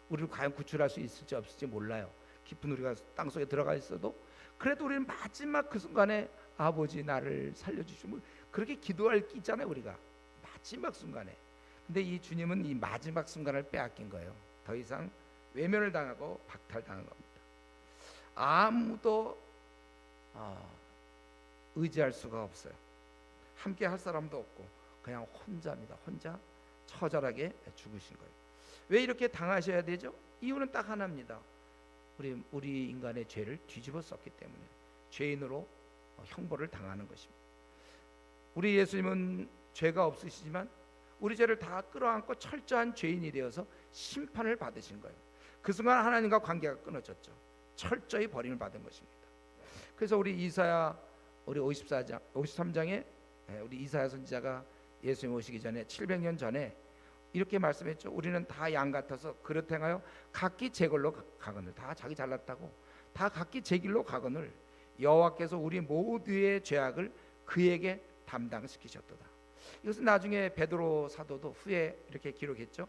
우리를 과연 구출할 수 있을지 없을지 몰라요. 깊은 우리가 땅속에 들어가 있어도 그래도 우리는 마지막 그 순간에 아버지 나를 살려주시고 그렇게 기도할 게 있잖아요. 우리가 마지막 순간에. 근데 이 주님은 이 마지막 순간을 빼앗긴 거예요. 더 이상 외면을 당하고 박탈당한 겁니다. 아무도 의지할 수가 없어요. 함께 할 사람도 없고 그냥 혼자입니다. 혼자 처절하게 죽으신 거예요. 왜 이렇게 당하셔야 되죠? 이유는 딱 하나입니다. 우리 인간의 죄를 뒤집어 썼기 때문에 죄인으로 형벌을 당하는 것입니다. 우리 예수님은 죄가 없으시지만 우리 죄를 다 끌어안고 철저한 죄인이 되어서 심판을 받으신 거예요. 그 순간 하나님과 관계가 끊어졌죠. 철저히 버림을 받은 것입니다. 그래서 우리 이사야 우리 53장에 우리 이사야 선지자가 예수님 오시기 전에 700년 전에 이렇게 말씀했죠. 우리는 다 양 같아서 그릇 행하여 각기 제 걸로 가거늘. 다 자기 잘났다고 다 각기 제 길로 가거늘 여호와께서 우리 모두의 죄악을 그에게 담당시키셨도다. 이것은 나중에 베드로 사도도 후에 이렇게 기록했죠.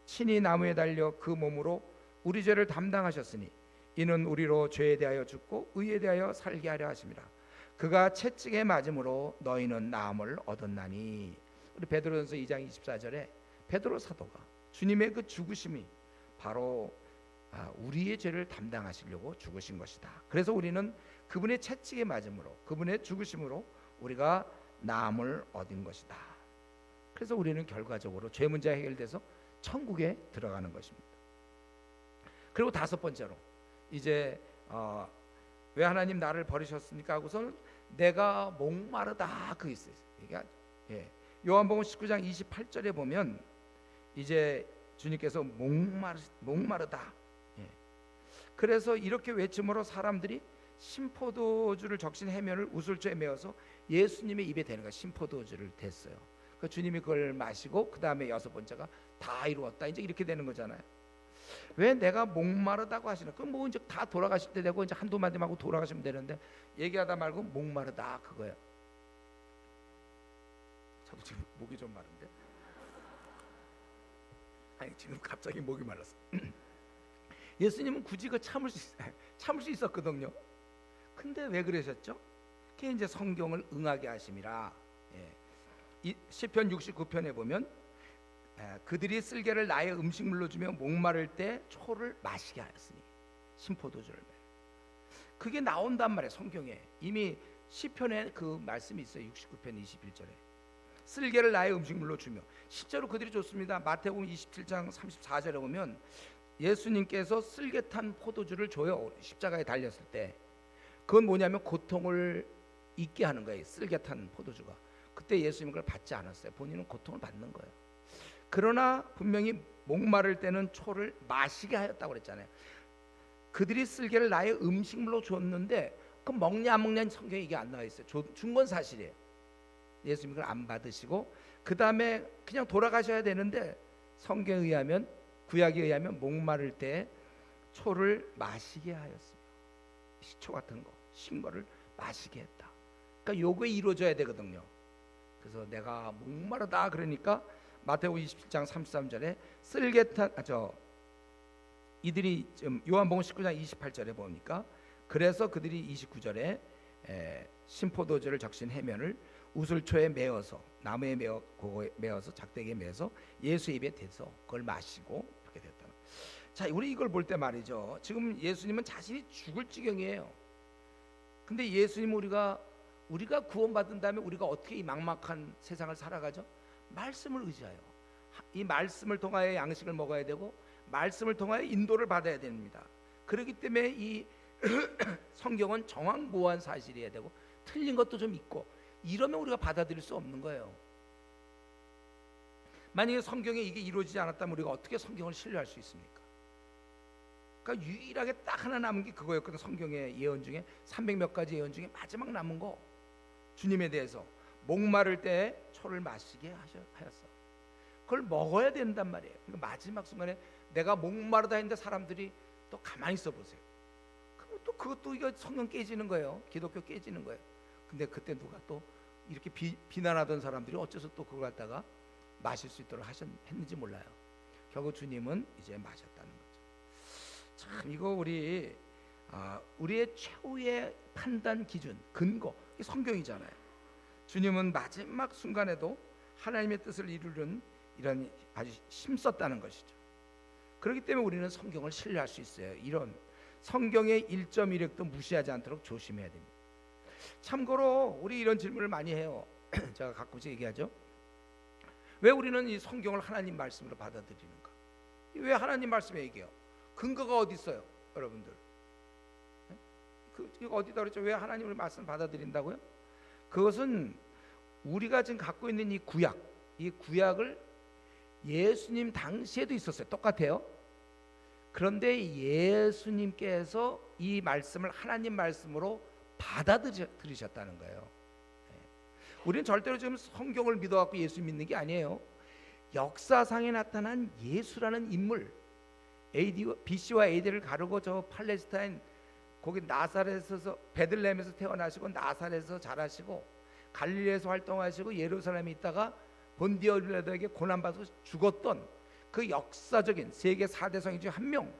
친히 나무에 달려 그 몸으로 우리 죄를 담당하셨으니 이는 우리로 죄에 대하여 죽고 의에 대하여 살게 하려 하심이라. 그가 채찍에 맞음으로 너희는 나음을 얻었나니. 우리 베드로전서 2장 24절에 베드로 사도가 주님의 그 죽으심이 바로 우리의 죄를 담당하시려고 죽으신 것이다. 그래서 우리는 그분의 채찍에 맞음으로 그분의 죽으심으로 우리가 나음을 얻은 것이다. 그래서 우리는 결과적으로 죄 문제가 해결돼서 천국에 들어가는 것입니다. 그리고 다섯 번째로 이제 왜 하나님 나를 버리셨습니까 하고서는 내가 목마르다 그 있어요. 이게 요한복음 19장 28절에 보면 이제 주님께서 목마르다. 그래서 이렇게 외침으로 사람들이 신포도주를 적신 해면을 우슬초에 메어서 예수님의 입에 대는 거야. 신포도주를 댔어요. 그 주님이 그걸 마시고 그 다음에 여섯 번째가 다 이루었다. 이제 이렇게 되는 거잖아요. 왜 내가 목마르다고 하시나? 그럼 뭐 이제 다 돌아가실 때 되고 이제 한두 마디 하고 돌아가시면 되는데 얘기하다 말고 목마르다 그거예요. 저도 지금 목이 좀 마른데. 아니 지금 갑자기 목이 말랐어. 예수님은 굳이 그 참을 수 있었거든요. 근데 왜 그러셨죠? 그게 이제 성경을 응하게 하심이라. 시편 69편에 보면 그들이 쓸개를 나의 음식물로 주며 목마를 때 초를 마시게 하였으니 신포도주를. 그게 나온단 말이에요. 성경에 이미 시편에 그 말씀이 있어요. 69편 21절에 쓸개를 나의 음식물로 주며. 실제로 그들이 줬습니다. 마태복음 27장 34절에 보면 예수님께서 쓸개 탄 포도주를 줘요. 십자가에 달렸을 때. 그건 뭐냐면 고통을 잊게 하는 거예요. 쓸개 탄 포도주가. 그때 예수님은 그걸 받지 않았어요. 본인은 고통을 받는 거예요. 그러나 분명히 목마를 때는 초를 마시게 하였다고 그랬잖아요. 그들이 쓸개를 나의 음식물로 줬는데 그 먹냐 안 먹냐 성경에 이게 안 나와 있어요. 준 건 사실이에요. 예수님이 그걸 안 받으시고 그 다음에 그냥 돌아가셔야 되는데 성경에 의하면 구약에 의하면 목마를 때 초를 마시게 하였습니다. 시초 같은 거, 신 거를 마시게 했다. 그러니까 요게 이루어져야 되거든요. 그래서 내가 목마르다 그러니까 마태복음 27장 33절에 쓸개탄 이들이 요한복음 19장 28절에 보니까 그래서 그들이 29절에 신포도주를 적신 해면을 우슬초에 메어서 나무에 메어서 작대기에 메어서 예수 입에 대서 그걸 마시고 그렇게 됐다. 자, 우리 이걸 볼 때 말이죠. 지금 예수님은 자신이 죽을 지경이에요. 근데 예수님 우리가 구원받은 다음에 우리가 어떻게 이 막막한 세상을 살아가죠? 말씀을 의지하여 이 말씀을 통하여 양식을 먹어야 되고 말씀을 통하여 인도를 받아야 됩니다. 그렇기 때문에 이 성경은 정확무한 사실이어야 되고 틀린 것도 좀 있고 이러면 우리가 받아들일 수 없는 거예요. 만약에 성경에 이게 이루어지지 않았다면 우리가 어떻게 성경을 신뢰할 수 있습니까? 그러니까 유일하게 딱 하나 남은 게 그거였거든. 성경의 예언 중에 300몇 가지 예언 중에 마지막 남은 거, 주님에 대해서 목마를 때 초를 마시게 하였어. 그걸 먹어야 된단 말이에요. 그러니까 마지막 순간에 내가 목마르다 했는데 사람들이 또 가만히 있어 보세요. 그럼 또 그것도 이거 성경 깨지는 거예요. 기독교 깨지는 거예요. 근데 그때 누가 또 이렇게 비난하던 사람들이 어째서 또 그걸 갖다가 마실 수 있도록 했는지 몰라요. 결국 주님은 이제 마셨다는 거죠. 참 이거 우리의 최후의 판단 기준, 근거, 이게 성경이잖아요. 주님은 마지막 순간에도 하나님의 뜻을 이루는 이런 아주 힘썼다는 것이죠. 그렇기 때문에 우리는 성경을 신뢰할 수 있어요. 이런 성경의 1.1획도 무시하지 않도록 조심해야 됩니다. 참고로 우리 이런 질문을 많이 해요. 제가 가끔씩 얘기하죠. 왜 우리는 이 성경을 하나님 말씀으로 받아들이는가? 왜 하나님 말씀에 얘기해요? 근거가 어디 있어요, 여러분들? 이거 어디다 그랬죠? 왜 하나님의 말씀을 받아들인다고요? 그것은 우리가 지금 갖고 있는 이 구약을 예수님 당시에도 있었어요. 똑같아요. 그런데 예수님께서 이 말씀을 하나님 말씀으로 받아들이셨다는 거예요. 우리는 절대로 지금 성경을 믿어갖고 예수 믿는 게 아니에요. 역사상에 나타난 예수라는 인물, BC와 AD를 가르고 저 팔레스타인 거기 나사렛에서 베들레헴에서 태어나시고 나사렛에서 자라시고 갈릴리에서 활동하시고 예루살렘에 있다가 본디오 빌라도에게 고난받아서 죽었던 그 역사적인 세계 4대 성인 중 한 명,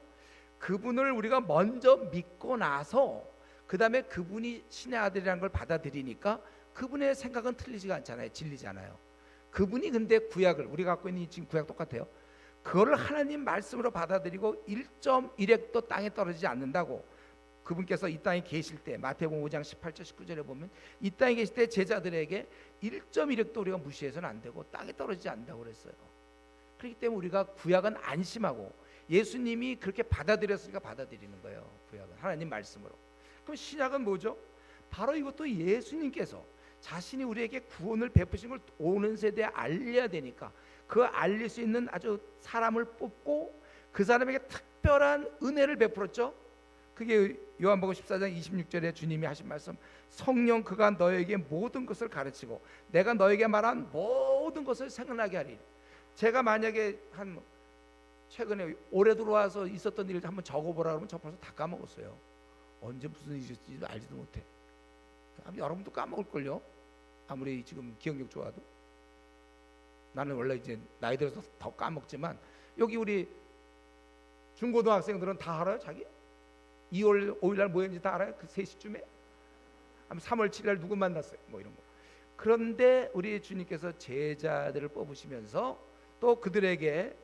그분을 우리가 먼저 믿고 나서 그 다음에 그분이 신의 아들이라는 걸 받아들이니까 그분의 생각은 틀리지가 않잖아요. 진리지 않아요. 그분이 근데 구약을, 우리가 갖고 있는 지금 구약 똑같아요. 그거를 하나님 말씀으로 받아들이고 1.1획도 땅에 떨어지지 않는다고, 그분께서 이 땅에 계실 때 마태복음 5장 18절 19절에 보면 이 땅에 계실 때 제자들에게 1.1획도 우리가 무시해서는 안 되고 땅에 떨어지지 않는다고 그랬어요. 그렇기 때문에 우리가 구약은 안심하고 예수님이 그렇게 받아들였으니까 받아들이는 거예요. 구약은 하나님 말씀으로. 그럼 신약은 뭐죠? 바로 이것도 예수님께서 자신이 우리에게 구원을 베푸신 걸 오는 세대에 알려야 되니까 그 알릴 수 있는 아주 사람을 뽑고 그 사람에게 특별한 은혜를 베풀었죠. 그게 요한복음 14장 26절에 주님이 하신 말씀, 성령 그가 너에게 모든 것을 가르치고 내가 너에게 말한 모든 것을 생각나게 하리니. 제가 만약에 한 최근에 올해 들어와서 있었던 일을 한번 적어보라 그러면 저 벌써 다 까먹었어요. 언제 무슨 일이 있었지도 알지도 못해. 여러분도 까먹을걸요. 아무리 지금 기억력 좋아도. 나는 원래 이제 나이 들어서 더 까먹지만 여기 우리 중고등학생들은 다 알아요. 자기 2월 5일 날 뭐였는지 다 알아요. 그 3시쯤에 3월 7일 날 누구 만났어요, 뭐 이런 거. 그런데 우리 주님께서 제자들을 뽑으시면서 또 그들에게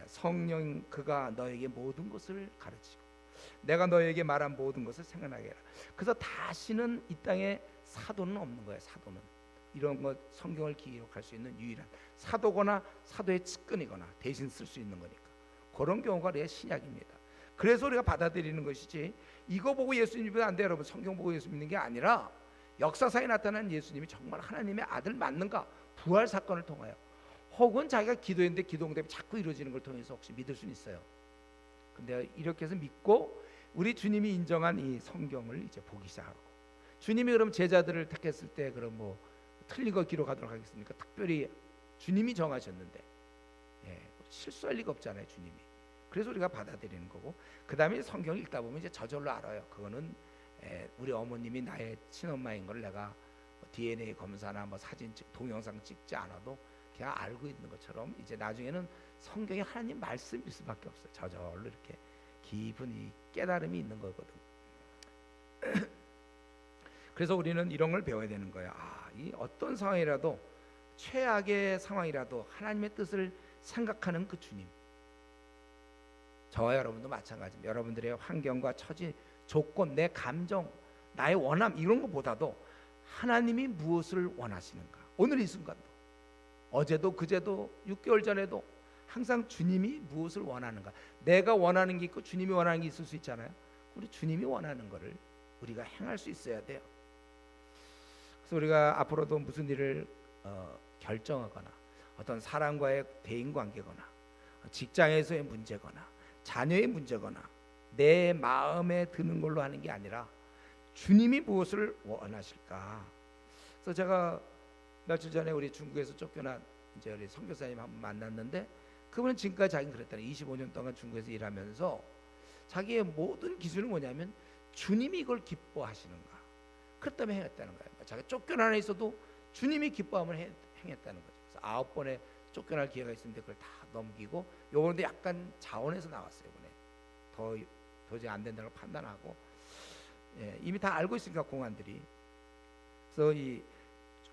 성령 그가 너에게 모든 것을 가르치고 내가 너에게 말한 모든 것을 생각나게 해라. 그래서 다시는 이 땅에 사도는 없는 거예요. 사도는 이런 것 성경을 기록할 수 있는 유일한 사도거나 사도의 측근이거나 대신 쓸 수 있는 거니까 그런 경우가 우리의 신약입니다. 그래서 우리가 받아들이는 것이지 이거 보고 예수 믿으면 안 돼요. 여러분, 성경 보고 예수 믿는 게 아니라 역사상에 나타난 예수님이 정말 하나님의 아들 맞는가, 부활 사건을 통하여 혹은 자기가 기도했는데 기도 응답이 자꾸 이루어지는 걸 통해서 혹시 믿을 수는 있어요. 근데 이렇게 해서 믿고 우리 주님이 인정한 이 성경을 이제 보기 시작하고, 주님이 그럼 제자들을 택했을 때 그럼 뭐 틀린 거 기록하도록 하겠습니까? 특별히 주님이 정하셨는데 실수할 리가 없잖아요, 주님이. 그래서 우리가 받아들이는 거고, 그 다음에 성경을 읽다 보면 이제 저절로 알아요. 그거는 우리 어머님이 나의 친엄마인 걸 내가 DNA 검사나 뭐 사진 동영상 찍지 않아도 그냥 알고 있는 것처럼 이제 나중에는 성경이 하나님 말씀일 수밖에 없어요. 저절로 이렇게 깊은 깨달음이 있는 거거든. 그래서 우리는 이런 걸 배워야 되는 거예요. 이 어떤 상황이라도, 최악의 상황이라도 하나님의 뜻을 생각하는 그 주님. 저와 여러분도 마찬가지입니다. 여러분들의 환경과 처지, 조건, 내 감정, 나의 원함 이런 것보다도 하나님이 무엇을 원하시는가, 오늘 이 순간도, 어제도 그제도 6개월 전에도 항상 주님이 무엇을 원하는가. 내가 원하는 게 있고 주님이 원하는 게 있을 수 있잖아요. 우리 주님이 원하는 거를 우리가 행할 수 있어야 돼요. 그래서 우리가 앞으로도 무슨 일을 결정하거나 어떤 사람과의 대인 관계거나 직장에서의 문제거나 자녀의 문제거나 내 마음에 드는 걸로 하는 게 아니라 주님이 무엇을 원하실까? 그래서 제가 며칠 전에 우리 중국에서 쫓겨난 이제 우리 선교사님 한 분 만났는데, 그분은 지금까지 자기는 그랬다는 25년 동안 중국에서 일하면서 자기의 모든 기준은 뭐냐면 주님이 이걸 기뻐하시는가, 그것 때문에 행했다는 거예요. 자기가 쫓겨나 있어도 주님이 기뻐함을 행했다는 거죠. 그래서 9번에 쫓겨날 기회가 있었는데 그걸 다 넘기고, 요번에도 약간 자원에서 나왔어요. 이번에 도저히 안 된다고 판단하고, 이미 다 알고 있으니까 공안들이. 그래서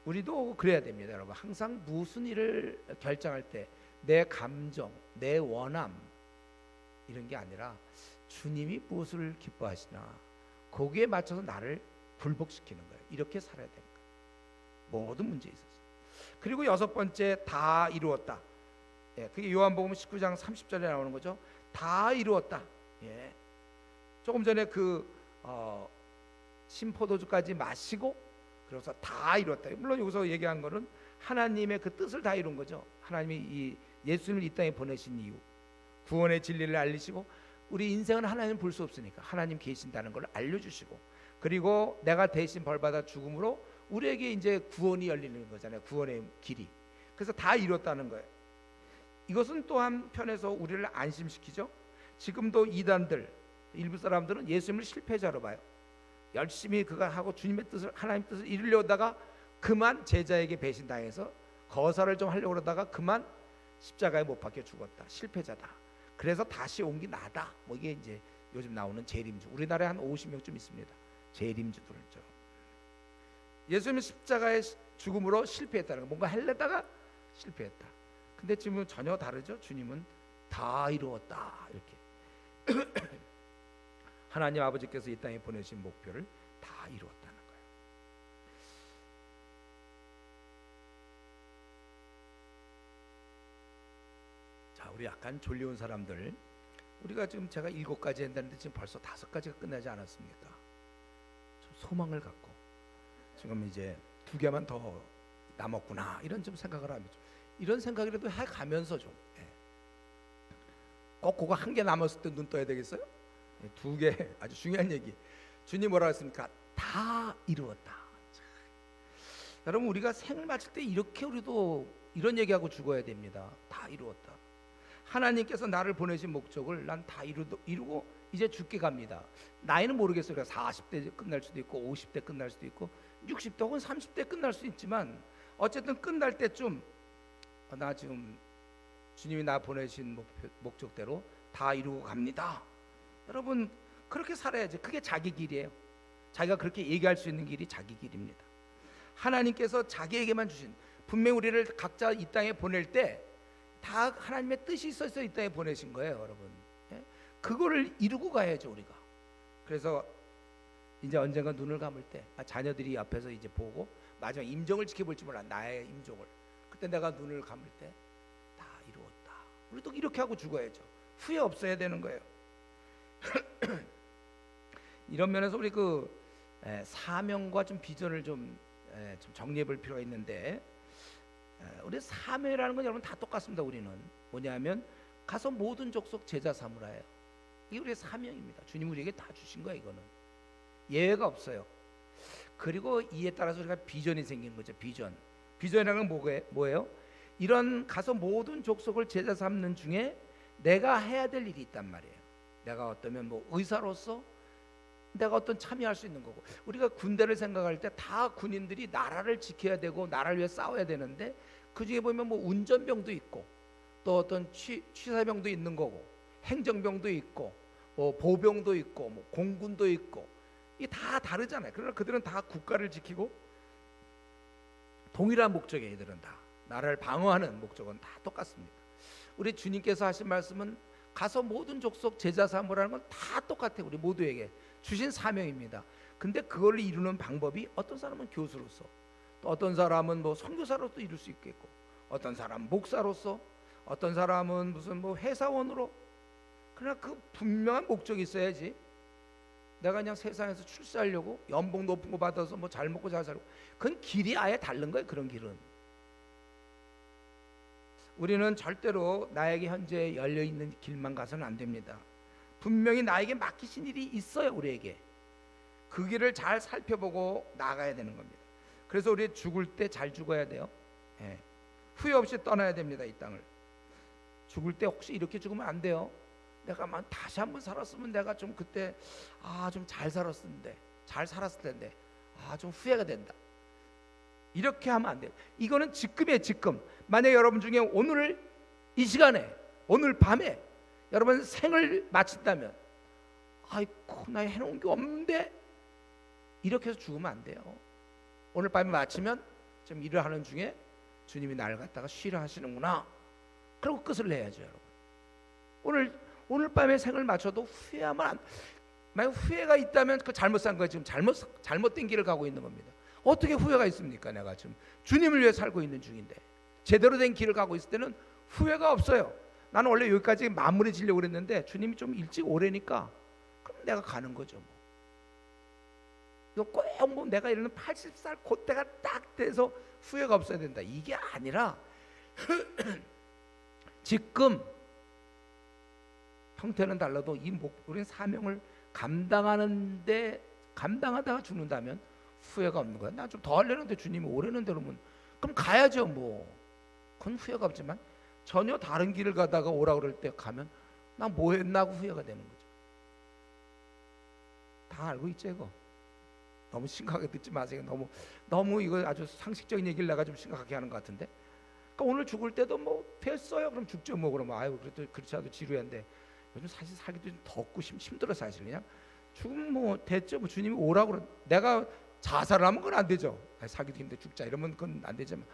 우리도 그래야 됩니다, 여러분. 항상 무슨 일을 결정할 때 내 감정, 내 원함 이런 게 아니라 주님이 무엇을 기뻐하시나 거기에 맞춰서 나를 굴복시키는 거예요. 이렇게 살아야 되는 거예요, 모든 문제에 있어서. 그리고 6번째, 다 이루었다. 그게 요한복음 19장 30절에 나오는 거죠. 다 이루었다. 조금 전에 신포도주까지 마시고 그래서 다 이뤘다. 물론 여기서 얘기한 거는 하나님의 그 뜻을 다 이룬 거죠. 하나님이 이 예수님을 이 땅에 보내신 이유, 구원의 진리를 알리시고, 우리 인생은 하나님 볼 수 없으니까 하나님 계신다는 걸 알려주시고, 그리고 내가 대신 벌받아 죽음으로 우리에게 이제 구원이 열리는 거잖아요. 구원의 길이. 그래서 다 이뤘다는 거예요. 이것은 또 한편에서 우리를 안심시키죠. 지금도 이단들, 일부 사람들은 예수님을 실패자로 봐요. 열심히 그가 하고 주님의 뜻을, 하나님 뜻을 이루려다가 그만 제자에게 배신당해서 거사를 좀 하려고 그러다가 그만 십자가에 못 박혀 죽었다. 실패자다. 그래서 다시 온 게 나다. 뭐 이게 이제 요즘 나오는 재림주. 우리나라에 한 50명쯤 있습니다. 재림주들죠. 예수님이 십자가의 죽음으로 실패했다는 거, 뭔가 하려다가 실패했다. 근데 지금은 전혀 다르죠. 주님은 다 이루었다 이렇게 하나님 아버지께서 이 땅에 보내신 목표를 다 이루었다는 거예요. 자, 우리 약간 졸려온 사람들, 우리가 지금 제가 7가지 했는데 지금 벌써 5가지가 끝나지 않았습니까? 좀 소망을 갖고 지금 이제 2개만 더 남았구나 이런 좀 생각을 하면, 이런 생각이라도 해가면서 좀 꼭 그거 1개 남았을 때 눈 떠야 되겠어요? 2개 아주 중요한 얘기. 주님 뭐라고 했습니까? 다 이루었다. 여러분, 우리가 생을 마칠 때 이렇게 우리도 이런 얘기하고 죽어야 됩니다. 다 이루었다. 하나님께서 나를 보내신 목적을 난 다 이루고 이제 죽게 갑니다. 나이는 모르겠어요. 40대 끝날 수도 있고 50대 끝날 수도 있고 60대 혹은 30대 끝날 수 있지만, 어쨌든 끝날 때쯤 나 지금 주님이 나 보내신 목적대로 다 이루고 갑니다. 여러분, 그렇게 살아야지. 그게 자기 길이에요. 자기가 그렇게 얘기할 수 있는 길이 자기 길입니다. 하나님께서 자기에게만 주신, 분명히 우리를 각자 이 땅에 보낼 때 다 하나님의 뜻이 있어서 이 땅에 보내신 거예요, 여러분. 그거를 이루고 가야죠, 우리가. 그래서 이제 언젠가 눈을 감을 때 자녀들이 앞에서 이제 보고 마지막 임종을 지켜볼지 몰라, 나의 임종을. 그때 내가 눈을 감을 때 다 이루었다. 우리도 이렇게 하고 죽어야죠. 후회 없어야 되는 거예요. 이런 면에서 우리 사명과 좀 비전을 좀 정리해 볼 필요가 있는데, 우리 사명이라는 건 여러분 다 똑같습니다. 우리는 뭐냐면 가서 모든 족속 제자 삼으라예요. 이게 우리의 사명입니다. 주님 우리에게 다 주신 거예요. 이거는 예외가 없어요. 그리고 이에 따라서 우리가 비전이 생긴 거죠. 비전이라는 건 뭐예요? 이런 가서 모든 족속을 제자 삼는 중에 내가 해야 될 일이 있단 말이에요. 내가 어떠면 의사로서 내가 어떤 참여할 수 있는 거고, 우리가 군대를 생각할 때 다 군인들이 나라를 지켜야 되고 나라를 위해 싸워야 되는데, 그 중에 보면 운전병도 있고 또 어떤 취사병도 있는 거고, 행정병도 있고 보병도 있고 공군도 있고, 이게 다 다르잖아요. 그러나 그들은 다 국가를 지키고 동일한 목적이에요. 이들은 다 나라를 방어하는 목적은 다 똑같습니다. 우리 주님께서 하신 말씀은 가서 모든 족속 제자 삼으라는 건 다 똑같아요. 우리 모두에게 주신 사명입니다. 근데 그걸 이루는 방법이, 어떤 사람은 교수로서, 또 어떤 사람은 선교사로도 이룰 수 있겠고, 어떤 사람은 목사로서, 어떤 사람은 무슨 회사원으로. 그러나 그 분명한 목적이 있어야지. 내가 그냥 세상에서 출세하려고 연봉 높은 거 받아서 잘 먹고 잘 살고, 그건 길이 아예 다른 거예요. 그런 길은 우리는 절대로 나에게 현재 열려있는 길만 가서는 안 됩니다. 분명히 나에게 맡기신 일이 있어요. 우리에게 그 길을 잘 살펴보고 나가야 되는 겁니다. 그래서 우리 죽을 때 잘 죽어야 돼요. 예. 후회 없이 떠나야 됩니다. 이 땅을. 죽을 때 혹시 이렇게 죽으면 안 돼요. 내가 다시 한번 살았으면 내가 좀 그때 좀 잘 살았었는데, 잘 살았을 텐데 좀 후회가 된다. 이렇게 하면 안 돼요. 이거는 지금이에요. 지금. 만약 여러분 중에 오늘 이 시간에, 오늘 밤에 여러분 생을 마친다면, 아이고 나 해놓은 게 없는데, 이렇게 해서 죽으면 안 돼요. 오늘 밤에 마치면 좀 일을 하는 중에 주님이 나를 갖다가 쉬라 하시는구나. 그리고 끝을 내야죠, 여러분. 오늘 밤에 생을 마쳐도 후회하면 안. 만약 후회가 있다면 그 잘못 산 거예요. 지금 잘못된 길을 가고 있는 겁니다. 어떻게 후회가 있습니까? 내가 지금 주님을 위해 살고 있는 중인데, 제대로 된 길을 가고 있을 때는 후회가 없어요. 나는 원래 여기까지 마무리 지려고 그랬는데 주님이 좀 일찍 오래니까 그럼 내가 가는 거죠. 이거 꼭 내가 이러는 80살 그때가 딱 돼서 후회가 없어야 된다. 이게 아니라 지금 형태는 달라도 우리는 사명을 감당하다가 죽는다면 후회가 없는 거야. 나 좀 더 하려는데 주님이 오래는 대로면 그럼 가야죠. 그건 후회가 없지만 전혀 다른 길을 가다가 오라 그럴 때 가면 나 뭐 했나 하고 후회가 되는 거죠. 다 알고 있죠, 이거. 너무 심각하게 듣지 마세요. 너무 이거 아주 상식적인 얘기를 내가 좀 심각하게 하는 것 같은데. 그러니까 오늘 죽을 때도 됐어요. 그럼 죽죠. 그럼 그래도 그렇지 않아도 지루한데 요즘 사실 살기도 좀 덥고 힘들어 사실. 그냥 죽으면 됐죠. 주님이 오라고 그러. 내가 자살을 하면 그건 안 되죠. 살기도 힘든데 죽자 이러면 그건 안 되지만,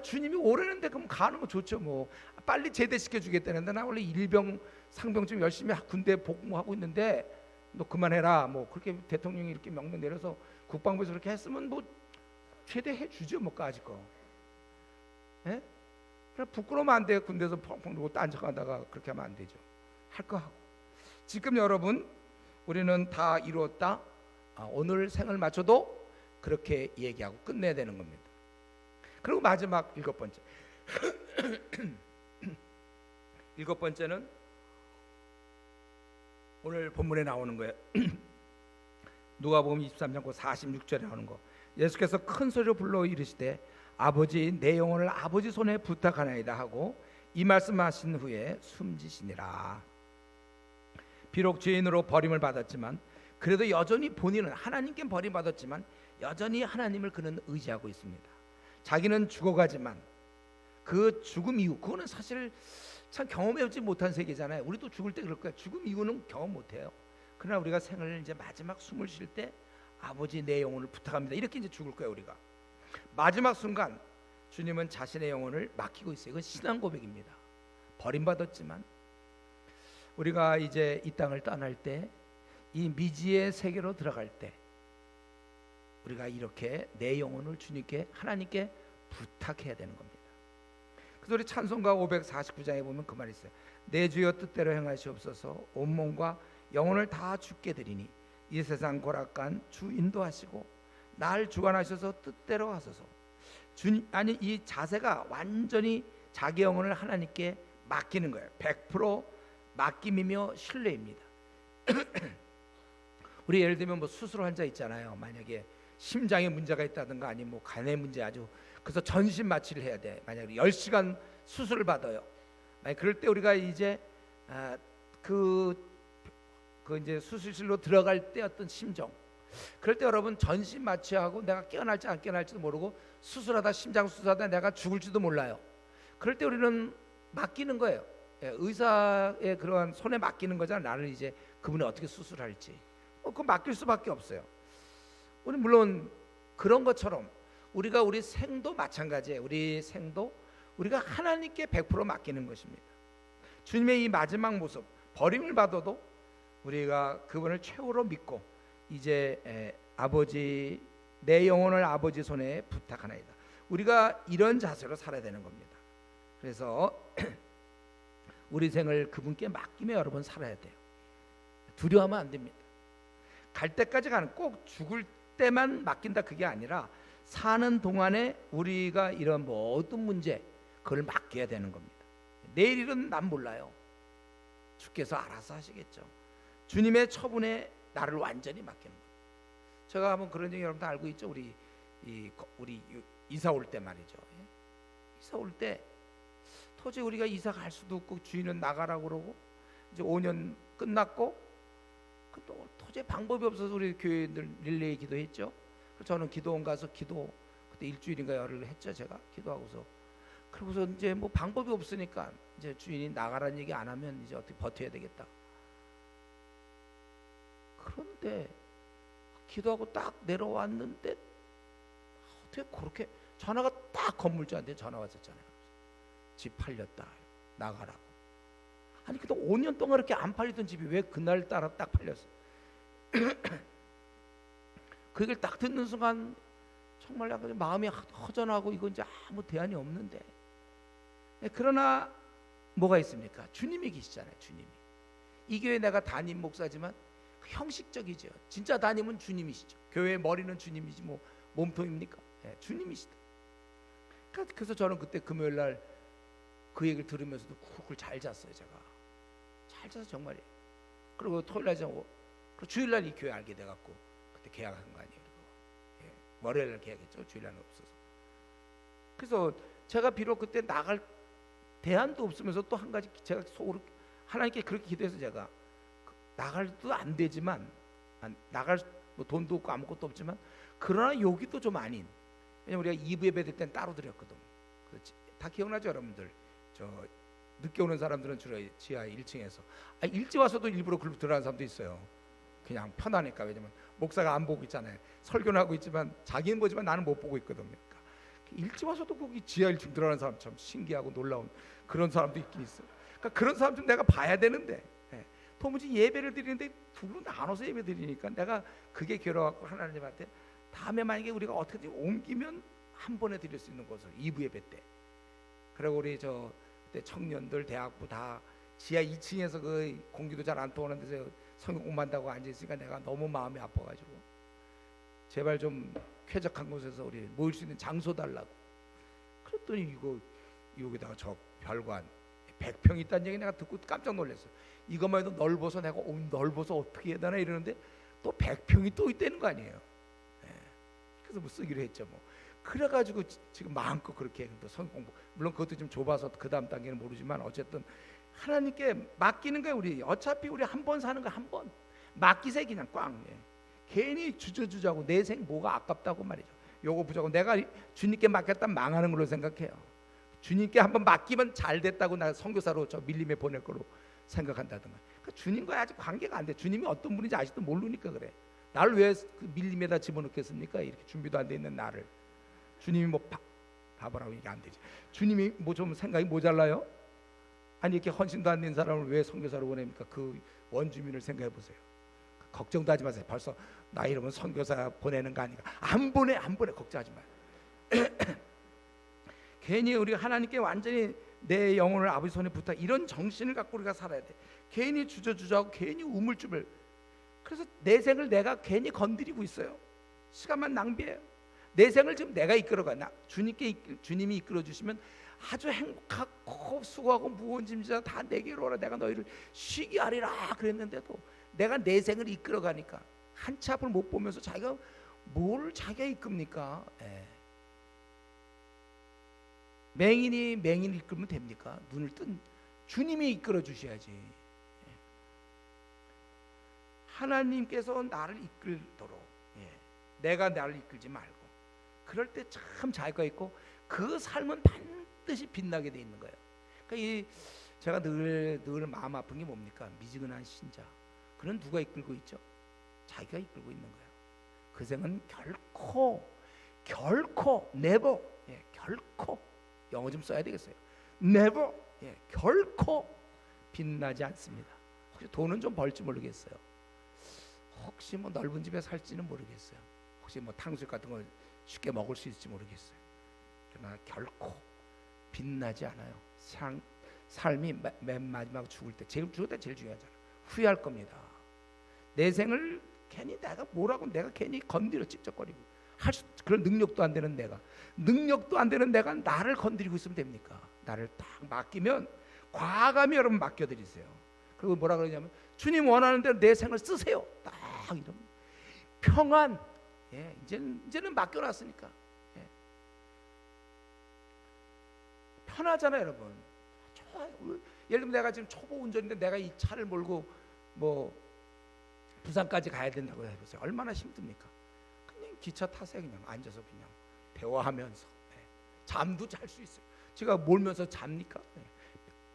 주님이 오라는데 그럼 가는 거 좋죠. 빨리 제대시켜 주겠다는데 나 원래 일병 상병 좀 열심히 군대 복무하고 있는데 너 그만해라. 그렇게 대통령이 이렇게 명령 내려서 국방부에서 그렇게 했으면 최대해 주죠. 까짓 거. 예? 부끄러우면 안 돼요. 군대에서 펑펑 들고 딴척하다가 그렇게 하면 안 되죠. 할 거 하고. 지금 여러분 우리는 다 이루었다. 오늘 생을 마쳐도 그렇게 얘기하고 끝내야 되는 겁니다. 그리고 마지막 7번째. 7번째는 오늘 본문에 나오는 거예요. 누가복음 23장 46절에 나오는 거. 예수께서 큰 소리로 불러 이르시되 아버지 내 영혼을 아버지 손에 부탁하나이다 하고 이 말씀하신 후에 숨지시니라. 비록 죄인으로 버림을 받았지만 그래도 여전히 본인은 하나님께 버림받았지만 여전히 하나님을 그는 의지하고 있습니다. 자기는 죽어가지만 그 죽음 이후, 그거는 사실 참 경험해보지 못한 세계잖아요. 우리도 죽을 때 그럴 거예요. 죽음 이후는 경험 못해요. 그러나 우리가 생을 이제 마지막 숨을 쉴 때 아버지 내 영혼을 부탁합니다. 이렇게 이제 죽을 거예요. 우리가 마지막 순간 주님은 자신의 영혼을 맡기고 있어요. 이건 신앙 고백입니다. 버림받았지만 우리가 이제 이 땅을 떠날 때, 이 미지의 세계로 들어갈 때 우리가 이렇게 내 영혼을 주님께, 하나님께 부탁해야 되는 겁니다. 그래서 우리 찬송가 549장에 보면 그 말이 있어요. 내 주여 뜻대로 행하시옵소서. 온몸과 영혼을 다 주께 드리니 이 세상 고락간 주 인도하시고 날 주관하셔서 뜻대로 하소서. 이 자세가 완전히 자기 영혼을 하나님께 맡기는 거예요. 100% 맡김이며 신뢰입니다. 우리 예를 들면 수술 환자 있잖아요. 만약에 심장에 문제가 있다든가 아니면 간에 문제, 아주 그래서 전신 마취를 해야 돼. 만약에 10시간 수술을 받아요. 그럴 때 우리가 이제 이제 수술실로 들어갈 때 어떤 심정, 그럴 때 여러분 전신 마취하고 내가 깨어날지 안 깨어날지도 모르고 수술하다 심장 수술하다 내가 죽을지도 몰라요. 그럴 때 우리는 맡기는 거예요. 의사의 그러한 손에 맡기는 거잖아. 나를 이제 그분이 어떻게 수술할지 그거 맡길 수밖에 없어요. 우리 물론 그런 것처럼 우리 생도 마찬가지예요. 우리 생도 우리가 하나님께 100% 맡기는 것입니다. 주님의 이 마지막 모습, 버림을 받아도 우리가 그분을 최후로 믿고 이제 아버지 내 영혼을 아버지 손에 부탁하나이다. 우리가 이런 자세로 살아야 되는 겁니다. 그래서 우리 생을 그분께 맡기며 여러분 살아야 돼요. 두려워하면 안 됩니다. 갈 때까지 가는, 꼭 죽을 때만 맡긴다 그게 아니라 사는 동안에 우리가 이런 모든 문제 그걸 맡겨야 되는 겁니다. 내일 일은 난 몰라요. 주께서 알아서 하시겠죠. 주님의 처분에 나를 완전히 맡기는 거예요. 제가 한번 그런 얘기 여러분도 알고 있죠. 우리 이사 올 때 말이죠. 이사 올 때 도저히 우리가 이사 갈 수도 없고 주인은 나가라고 그러고 이제 5년 끝났고 또 도저히 방법이 없어서 우리 교회들 릴레이 기도했죠. 저는 기도원 가서 그때 일주일인가 열흘 했죠. 제가 기도하고서 그러고서 이제 뭐 방법이 없으니까 이제 주인이 나가라는 얘기 안 하면 이제 어떻게 버텨야 되겠다. 그런데 기도하고 딱 내려왔는데 어떻게 그렇게 전화가 딱 건물주한테 전화 왔었잖아요. 집 팔렸다 나가라고. 아니 그때 5년 동안 그렇게 안 팔리던 집이 왜 그날 따라 딱 팔렸어? 그 얘기를 딱 듣는 순간 정말 약간 마음이 허전하고 이건 이제 아무 대안이 없는데, 그러나 뭐가 있습니까? 주님이 계시잖아요. 주님이. 이 교회 내가 담임 목사지만 형식적이죠. 진짜 담임은 주님이시죠. 교회의 머리는 주님이지 뭐 몸통입니까? 주님이시다. 그래서 저는 그때 금요일 날 그 얘기를 들으면서도 쿡을 잘 잤어요. 제가 잘 자서 정말이에요. 그리고 토요일 날 자고 그리고 주일 날 이 교회 알게 돼갖고 그때 계약한 거 아니에요. 그리고 월요일 날 계약했죠. 주일 날은 없어서. 그래서 제가 비록 그때 나갈 대안도 없으면서 또 한 가지 제가 속으로 하나님께 그렇게 기도해서 제가 나갈도 안 되지만 나갈 뭐 돈도 없고 아무것도 없지만 그러나 여기도 좀 아닌, 왜냐면 우리가 2부 예배 될 땐 따로 드렸거든. 다 기억나죠 여러분들? 저 늦게 오는 사람들은 주로 지하 1층에서 일찍 와서도 일부러 글로 들어가는 사람도 있어요. 그냥 편하니까. 왜냐면 목사가 안 보고 있잖아요. 설교는 하고 있지만 자기는 보지만 나는 못 보고 있거든요. 그러니까 일찍 와서도 거기 지하 1층 들어가는 사람 참 신기하고 놀라운 그런 사람도 있긴 있어요. 그러니까 그런 사람 좀 내가 봐야 되는데, 도무지 예배를 드리는데 둘로 나눠서 예배 드리니까 내가 그게 괴로워갖고 하나님한테 다음에 만약에 우리가 어떻게든 옮기면 한 번에 드릴 수 있는 곳을 2부 예배 때. 그리고 우리 저 그때 청년들 대학부 다 지하 2층에서 그 공기도 잘 안 통하는 데서 성경 공부한다고 앉아 있으니까 내가 너무 마음이 아파가지고 제발 좀 쾌적한 곳에서 우리 모일 수 있는 장소 달라고. 그랬더니 이거 여기다가 저 별관 100평 있다는 얘기 내가 듣고 깜짝 놀랐어요. 이것만 해도 넓어서 내가 넓어서 어떻게 해야 되나 이러는데 또 100평이 또 있다는 거 아니에요. 그래서 뭐 쓰기로 했죠 뭐. 그래가지고 지금 마음껏 그렇게 또 성경 공부, 물론 그것도 좀 좁아서 그 다음 단계는 모르지만 어쨌든 하나님께 맡기는 거예요. 우리 어차피 우리 한 번 사는 거 한 번 맡기세요. 그냥 꽝. 괜히 주저주저하고 내 생 뭐가 아깝다고 말이죠. 요거 부자고 내가 주님께 맡겼다면 망하는 걸로 생각해요. 주님께 한번 맡기면 잘 됐다고 나 선교사로 저 밀림에 보낼 걸로 생각한다든가. 그러니까 주님과 아직 관계가 안 돼. 주님이 어떤 분인지 아직도 모르니까 그래. 나를 왜 그 밀림에다 집어넣겠습니까? 이렇게 준비도 안 돼 있는 나를. 주님이 뭐 바보라고 이게 안 되지. 주님이 뭐 좀 생각이 모자라요? 아니 이렇게 헌신도 안 된 사람을 왜 선교사로 보냅니까? 그 원주민을 생각해 보세요. 걱정도 하지 마세요. 벌써 나 이러면 선교사 보내는 거 아닌가? 안 보내 걱정하지 마요. 괜히 우리 하나님께 완전히 내 영혼을 아버지 손에 붙어 이런 정신을 갖고 우리가 살아야 돼. 괜히 주저주저하고 괜히 우물쭈물. 그래서 내 생을 내가 괜히 건드리고 있어요. 시간만 낭비해요. 내 생을 지금 내가 이끌어가. 주님이 이끌어 주시면 아주 행복하고 수고하고 무거운 짐지자 다 내게로 오라. 내가 너희를 쉬게 하리라 그랬는데도 내가 내 생을 이끌어가니까 한치 앞을 못 보면서 자기가 뭘 자기가 이끕니까? 맹인이 이끌면 됩니까? 눈을 뜬 주님이 이끌어 주셔야지. 하나님께서 나를 이끌도록, 내가 나를 이끌지 말고. 그럴 때 참 자유가 있고 그 삶은 반드시 빛나게 돼 있는 거예요. 그러니까 제가 늘 마음 아픈 게 뭡니까? 미지근한 신자. 그는 누가 이끌고 있죠? 자기가 이끌고 있는 거예요. 그 생은 결코 never, 결코 영어 좀 써야 되겠어요. never, 결코 빛나지 않습니다. 혹시 돈은 좀 벌지 모르겠어요. 혹시 뭐 넓은 집에 살지는 모르겠어요. 혹시 뭐 탕수육 같은 걸 쉽게 먹을 수 있을지 모르겠어요. 그러나 결코 빛나지 않아요. 삶이 맨 마지막 죽을 때 제일 중요하잖아. 후회할 겁니다. 내 생을 괜히 내가 괜히 건드려 찝쩍거리고 그런 능력도 안 되는 내가 나를 건드리고 있으면 됩니까? 나를 딱 맡기면 과감히 여러분 맡겨드리세요. 그리고 뭐라 그러냐면 주님 원하는 대로 내 생을 쓰세요. 딱 이런 평안. 예, 이제는 맡겨놨으니까 예. 편하잖아요, 여러분. 좋아요. 예를 들면 내가 지금 초보 운전인데 내가 이 차를 몰고 뭐 부산까지 가야 된다고 해보세요. 얼마나 힘듭니까? 그냥 기차 타세요. 그냥 앉아서 그냥 대화하면서 예. 잠도 잘 수 있어요. 제가 몰면서 잡니까? 예.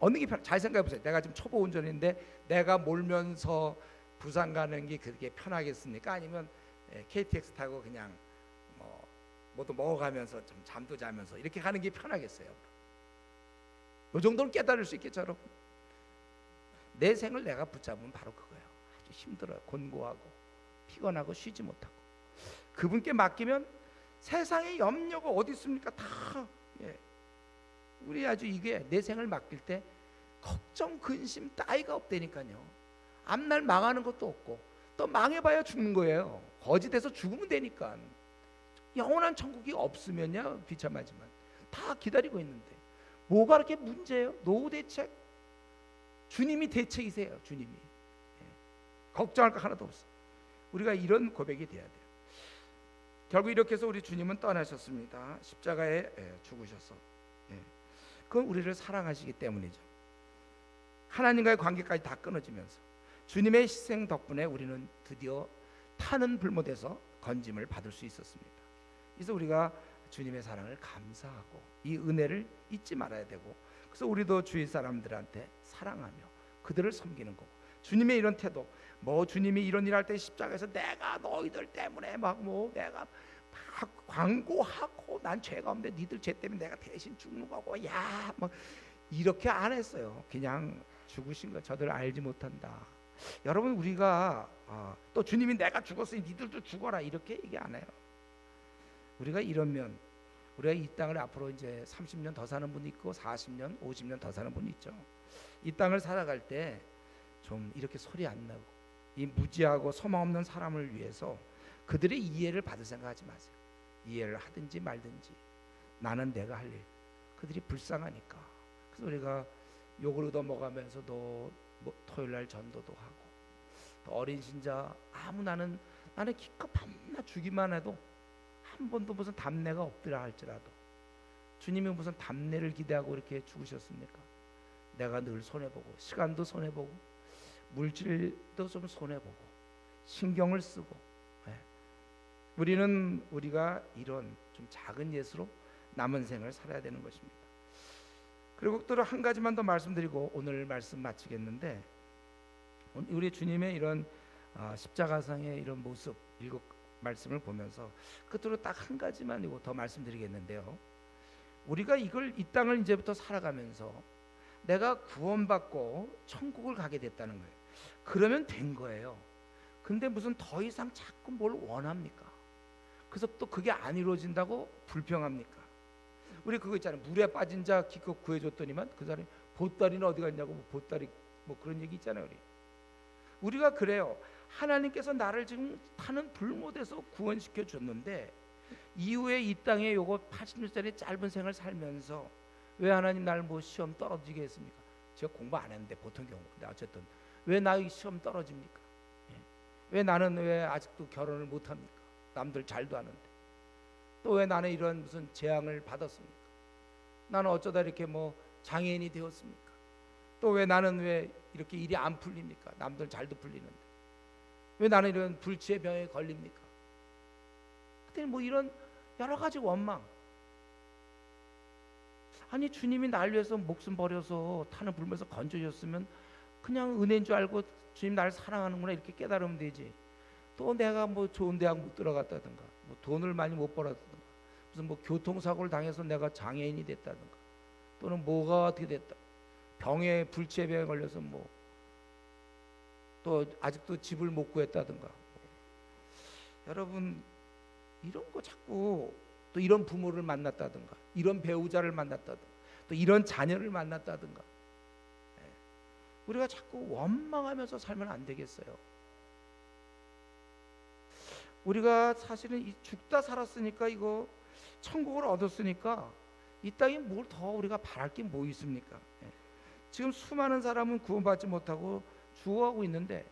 어느 게 잘 생각해보세요. 내가 지금 초보 운전인데 내가 몰면서 부산 가는 게 그렇게 편하겠습니까? 아니면 KTX 타고 그냥 뭐도 먹어가면서 좀 잠도 자면서 이렇게 가는 게 편하겠어요? 이 정도는 깨달을 수 있겠죠, 여러분? 내 생을 내가 붙잡으면 바로 그거예요. 아주 힘들어요. 곤고하고 피곤하고 쉬지 못하고. 그분께 맡기면 세상에 염려가 어디 있습니까? 다 예. 우리 아주 이게 내 생을 맡길 때 걱정, 근심 따위가 없다니까요. 앞날 망하는 것도 없고 또 망해봐야 죽는 거예요. 거짓돼서 죽으면 되니까. 영원한 천국이 없으면요, 비참하지만 다 기다리고 있는데 뭐가 그렇게 문제예요? 노후 대책. 주님이 대책이세요. 주님이. 예. 걱정할 거 하나도 없어. 우리가 이런 고백이 돼야 돼요. 결국 이렇게 해서 우리 주님은 떠나셨습니다. 십자가에 죽으셔서. 예. 그건 우리를 사랑하시기 때문이죠. 하나님과의 관계까지 다 끊어지면서 주님의 희생 덕분에 우리는 드디어 타는 불못에서 건짐을 받을 수 있었습니다. 그래서 우리가 주님의 사랑을 감사하고 이 은혜를 잊지 말아야 되고, 그래서 우리도 주위 사람들한테 사랑하며 그들을 섬기는 거고, 주님의 이런 태도, 뭐 주님이 이런 일 할 때 십자가에서 내가 너희들 때문에 막 내가 막 광고하고 난 죄가 없는데 니들 죄 때문에 내가 대신 죽는 거고 야 뭐 이렇게 안 했어요. 그냥 죽으신 거 저들 알지 못한다. 여러분, 우리가 또 주님이 내가 죽었으니 니들도 죽어라 이렇게 얘기 안 해요. 우리가 이러면 우리가 이 땅을 앞으로 이제 30년 더 사는 분이 있고 40년, 50년 더 사는 분이 있죠. 이 땅을 살아갈 때 좀 이렇게 소리 안 나고 이 무지하고 소망 없는 사람을 위해서 그들의 이해를 받을 생각하지 마세요. 이해를 하든지 말든지 나는 내가 할 일. 그들이 불쌍하니까. 그래서 우리가 욕을 얻어먹으면서도 토요일날 전도도 하고, 또 어린 신자 나는 기껏 밤낮 주기만 해도 한 번도 무슨 답례가 없더라 할지라도 주님이 무슨 답례를 기대하고 이렇게 죽으셨습니까? 내가 늘 손해보고 시간도 손해보고 물질도 좀 손해보고 신경을 쓰고 우리가 이런 좀 작은 예수로 남은 생을 살아야 되는 것입니다. 그리고 또 한 가지만 더 말씀드리고 오늘 말씀 마치겠는데, 우리 주님의 이런 십자가상의 이런 모습 일곱 말씀을 보면서 끝으로 딱 한 가지만 더 말씀드리겠는데요. 우리가 이 땅을 이제부터 살아가면서 내가 구원받고 천국을 가게 됐다는 거예요. 그러면 된 거예요. 근데 무슨 더 이상 자꾸 뭘 원합니까? 그래서 또 그게 안 이루어진다고 불평합니까? 우리 그거 있잖아요. 물에 빠진 자 기껏 구해줬더니만 그 사람이 보따리는 어디 갔냐고 보따리 그런 얘기 있잖아요. 우리가 그래요. 하나님께서 나를 지금 타는 불못에서 구원시켜 줬는데 이후에 이 땅에 요거 80년짜리 짧은 생을 살면서 왜 하나님 날 시험 떨어지게 했습니까? 제가 공부 안 했는데 보통 경우. 근데 어쨌든 왜 나 시험 떨어집니까? 왜 나는 아직도 결혼을 못 합니까? 남들 잘도 하는데. 또 왜 나는 이런 무슨 재앙을 받았습니까? 나는 어쩌다 이렇게 장애인이 되었습니까? 또 왜 나는 이렇게 일이 안 풀립니까? 남들 잘도 풀리는데. 왜 나는 이런 불치의 병에 걸립니까? 그때 이런 여러 가지 원망. 아니 주님이 날 위해서 목숨 버려서 타는 불면서 건져줬으면 그냥 은혜인 줄 알고 주님 나를 사랑하는구나 이렇게 깨달으면 되지. 또 내가 좋은 대학 못 들어갔다든가 돈을 많이 못 벌었다든가 무슨 교통사고를 당해서 내가 장애인이 됐다든가 또는 뭐가 어떻게 됐다, 병에 불치의 병에 걸려서 또 아직도 집을 못 구했다든가. 여러분 이런 거 자꾸 또 이런 부모를 만났다든가 이런 배우자를 만났다든가 또 이런 자녀를 만났다든가 우리가 자꾸 원망하면서 살면 안 되겠어요. 우리가 사실은 죽다 살았으니까 이거 천국을 얻었으니까 이 땅에 뭘 더 우리가 바랄 게 뭐 있습니까? 지금 수많은 사람은 구원받지 못하고 죽어가고 있는데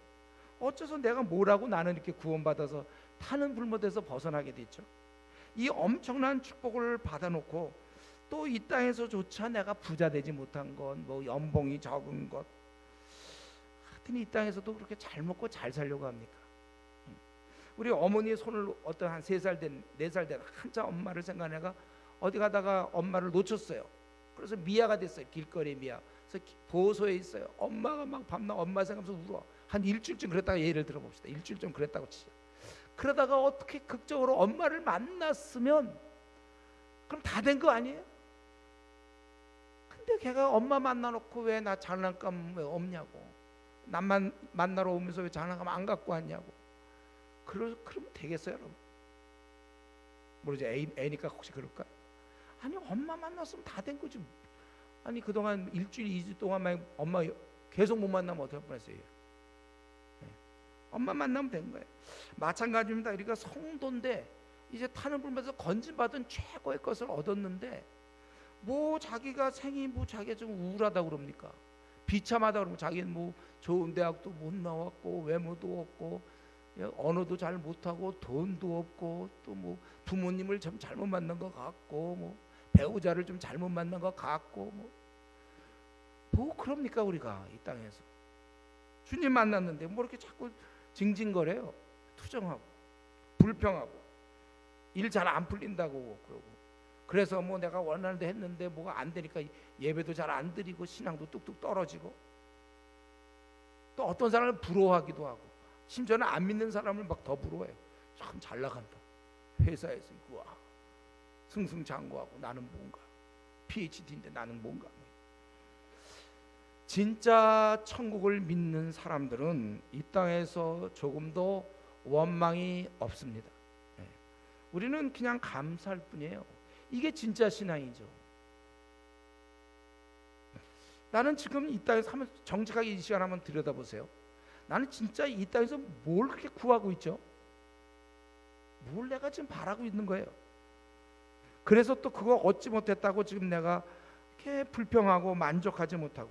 어째서 내가 뭐라고 나는 이렇게 구원받아서 타는 불못에서 벗어나게 됐죠? 이 엄청난 축복을 받아놓고 또 이 땅에서조차 내가 부자 되지 못한 것, 뭐 연봉이 적은 것, 하여튼 이 땅에서도 그렇게 잘 먹고 잘 살려고 합니까? 우리 어머니의 손을 어떤 한 3살 된 4살 된 한참 엄마를 생각한 애가 어디 가다가 엄마를 놓쳤어요. 그래서 미아가 됐어요. 길거리 미아. 그래서 보호소에 있어요. 엄마가 막 밤낮 엄마 생각하면서 울어. 한 일주일쯤 그랬다가 예를 들어봅시다. 일주일 좀 그랬다고 치죠. 그러다가 어떻게 극적으로 엄마를 만났으면 그럼 다 된 거 아니에요? 근데 걔가 엄마 만나놓고 왜 나 장난감 왜 없냐고, 나만 만나러 오면서 왜 장난감 안 갖고 왔냐고. 그러면 되겠어요, 여러분? 모르죠. 애니까 혹시 그럴까? 아니, 엄마 만났으면 다 된 거지. 아니, 그동안 일주일 2주 동안 엄마 계속 못 만나면 어떡할 뻔했어요. 네. 엄마 만나면 된 거예요. 마찬가지입니다. 우리가 성도인데 이제 타는 불면서 건진받은 최고의 것을 얻었는데 뭐 자기가 생이 뭐 자기가 좀 우울하다 그럽니까? 비참하다 그러면 자기는 뭐 좋은 대학도 못 나왔고 외모도 없고 언어도 잘 못하고 돈도 없고 또 뭐 부모님을 좀 잘못 만난 것 같고 뭐 배우자를 좀 잘못 만난 것 같고 뭐 그럽니까? 우리가 이 땅에서 주님 만났는데 뭐 이렇게 자꾸 징징거려요. 투정하고 불평하고 일 잘 안 풀린다고 그러고, 그래서 뭐 내가 원하는 데 했는데 뭐가 안 되니까 예배도 잘 안 드리고 신앙도 뚝뚝 떨어지고, 또 어떤 사람을 부러워하기도 하고, 심지어는 안 믿는 사람을 막 더 부러워해요. 참 잘 나간다. 회사에서 우와 승승장구하고 나는 뭔가 PhD인데 나는 뭔가. 진짜 천국을 믿는 사람들은 이 땅에서 조금도 원망이 없습니다. 우리는 그냥 감사할 뿐이에요. 이게 진짜 신앙이죠. 나는 지금 이 땅에서 한번 정직하게 이 시간 한번 들여다보세요. 나는 진짜 이 땅에서 뭘 그렇게 구하고 있죠? 뭘 내가 지금 바라고 있는 거예요? 그래서 또 그거 얻지 못했다고 지금 내가 이렇게 불평하고 만족하지 못하고,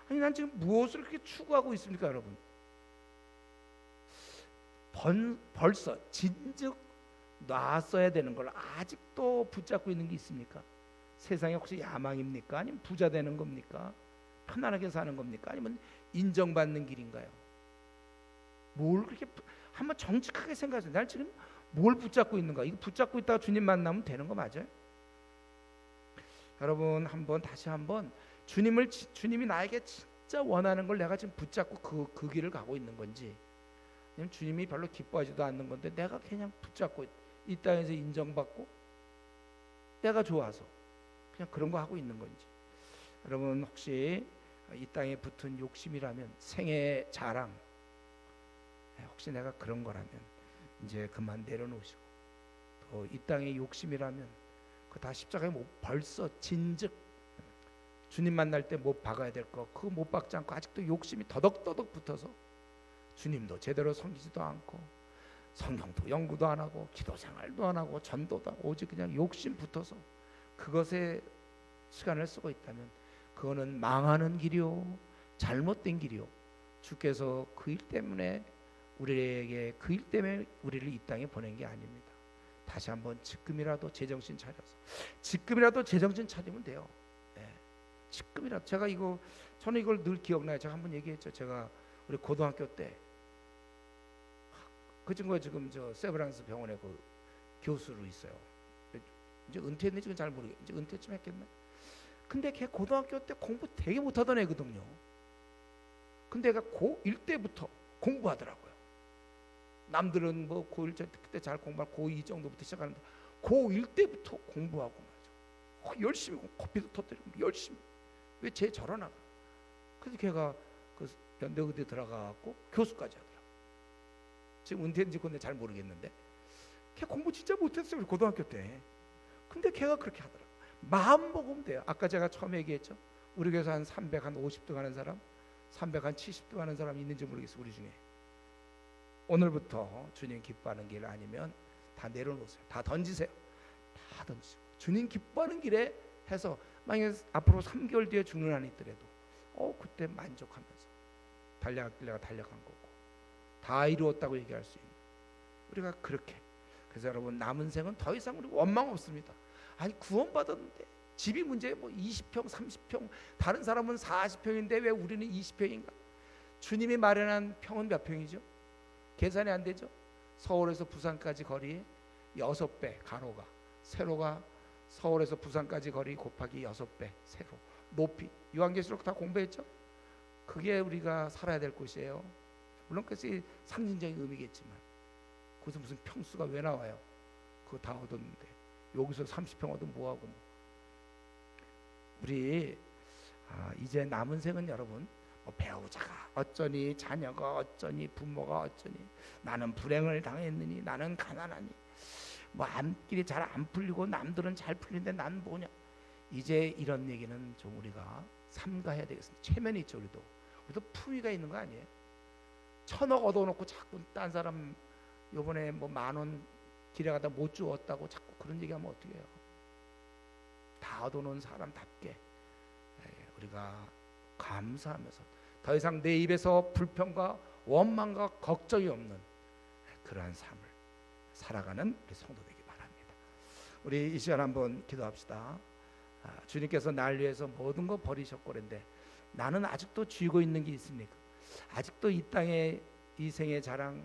아니 난 지금 무엇을 그렇게 추구하고 있습니까, 여러분? 벌써 진즉 놨어야 되는 걸 아직도 붙잡고 있는 게 있습니까? 세상에 혹시 야망입니까? 아니면 부자 되는 겁니까? 편안하게 사는 겁니까? 아니면 인정받는 길인가요? 뭘 그렇게 한번 정직하게 생각하세요. 난 지금 뭘 붙잡고 있는가? 이거 붙잡고 있다가 주님 만나면 되는 거 맞아요? 여러분 다시 한번 주님이 나에게 진짜 원하는 걸 내가 지금 붙잡고 그 길을 가고 있는 건지, 아니면 주님이 별로 기뻐하지도 않는 건데 내가 그냥 붙잡고 이 땅에서 인정받고 내가 좋아서 그냥 그런 거 하고 있는 건지. 여러분 혹시 이 땅에 붙은 욕심이라면, 생애 자랑, 혹시 내가 그런 거라면 이제 그만 내려놓으시고, 또 이 땅의 욕심이라면 그 다 십자가에 벌써 진즉 주님 만날 때 못 박아야 될 거 그거 못 박지 않고 아직도 욕심이 더덕더덕 붙어서 주님도 제대로 섬기지도 않고 성경도 연구도 안 하고 기도 생활도 안 하고 전도도 오직 그냥 욕심 붙어서 그것에 시간을 쓰고 있다면 그거는 망하는 길이요, 잘못된 길이요. 주께서 그 일 때문에 우리에게 우리를 이 땅에 보낸 게 아닙니다. 다시 한번 지금이라도 제정신 차리면 돼요. 네. 지금이라도 저는 이걸 늘 기억나요. 제가 한번 얘기했죠. 제가 우리 고등학교 때 그 친구가 지금 저 세브란스 병원에 그 교수로 있어요. 이제 은퇴했는지 잘 모르겠어요. 이제 은퇴쯤 했겠네. 근데 걔 고등학교 때 공부 되게 못하던 애거든요. 근데 걔가 고1 때부터 공부하더라고요. 남들은 뭐 고1 그때 잘 공부하고 고2 정도부터 시작하는데 고1 때부터 공부하고 말이죠. 열심히 커피도 터뜨리고 열심히. 왜 쟤 저러나? 그래서 걔가 그 연대의대 들어가고 교수까지 하더라고. 지금 은퇴인지 그건 잘 모르겠는데 걔 공부 진짜 못했어요. 고등학교 때. 근데 걔가 그렇게 하더라고. 마음 먹으면 돼요. 아까 제가 처음에 얘기했죠. 우리 교회에서 한 350등 하는 사람, 370등 하는 사람 있는지 모르겠어요. 우리 중에. 오늘부터 주님 기뻐하는 길 아니면 다 내려놓으세요. 다 던지세요. 다 던지세요. 주님 기뻐하는 길에 해서 만약에 앞으로 3개월 뒤에 죽는 한이 있더라도 그때 만족하면서 달려갔길 내가 달려간 거고 다 이루었다고 얘기할 수 있는 우리가 그렇게. 그래서 여러분 남은 생은 더 이상 우리 원망 없습니다. 아니 구원받았는데 집이 문제 뭐 20평 30평 다른 사람은 40평인데 왜 우리는 20평인가? 주님이 마련한 평은 몇 평이죠? 계산이 안 되죠? 서울에서 부산까지 거리 6배 가로가 세로가 서울에서 부산까지 거리 곱하기 6배 세로 높이 요한계시록 다 공부했죠? 그게 우리가 살아야 될 곳이에요. 물론 그것이 상징적인 의미겠지만 거기서 무슨 평수가 왜 나와요? 그거 다 얻었는데 여기서 30평 얻으면 뭐하고 우리 이제 남은 생은 여러분 배우자가 어쩌니 자녀가 어쩌니 부모가 어쩌니 나는 불행을 당했느니 나는 가난하니 뭐 앞길이 잘 안 풀리고 남들은 잘 풀리는데 난 뭐냐. 이제 이런 얘기는 좀 우리가 삼가해야 되겠습니다. 체면이 있죠. 우리도 품위가 있는 거 아니에요? 1,000억 얻어놓고 자꾸 딴 사람 요번에 뭐 10,000원 길에 가다 못 주었다고 자꾸 그런 얘기하면 어떻게 해요? 다 얻어놓은 사람답게 우리가 감사하면서 더 이상 내 입에서 불평과 원망과 걱정이 없는 그러한 삶을 살아가는 우리 성도 되기 바랍니다. 우리 이 시간 한번 기도합시다. 주님께서 날 위해서 모든 거 버리셨고 그런데 나는 아직도 쥐고 있는 게 있습니까? 아직도 이 땅의 이 생의 자랑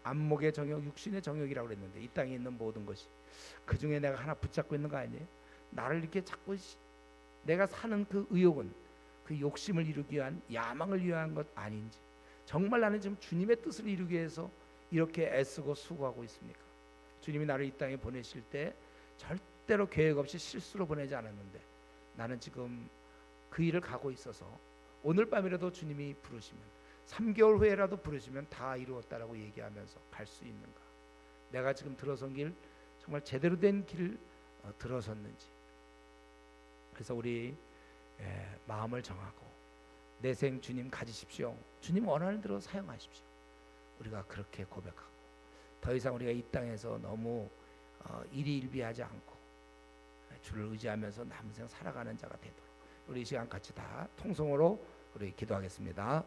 안목의 정욕 육신의 정욕이라고 그랬는데 이 땅에 있는 모든 것이 그 중에 내가 하나 붙잡고 있는 거 아니에요? 나를 이렇게 자꾸 내가 사는 그 의욕은 그 욕심을 이루기 위한 야망을 위한 것 아닌지 정말 나는 지금 주님의 뜻을 이루기 위해서 이렇게 애쓰고 수고하고 있습니까? 주님이 나를 이 땅에 보내실 때 절대로 계획 없이 실수로 보내지 않았는데 나는 지금 그 일을 가고 있어서 오늘 밤이라도 주님이 부르시면 3개월 후에라도 부르시면 다 이루었다라고 얘기하면서 갈 수 있는가? 내가 지금 들어선 길 정말 제대로 된 길을 들어섰는지. 그래서 우리 마음을 정하고 내 생 주님 가지십시오. 주님 원하는 대로 사용하십시오. 우리가 그렇게 고백하고 더 이상 우리가 이 땅에서 너무 일희일비하지 않고 주를 의지하면서 남은 생 살아가는 자가 되도록 우리 이 시간 같이 다 통성으로 우리 기도하겠습니다.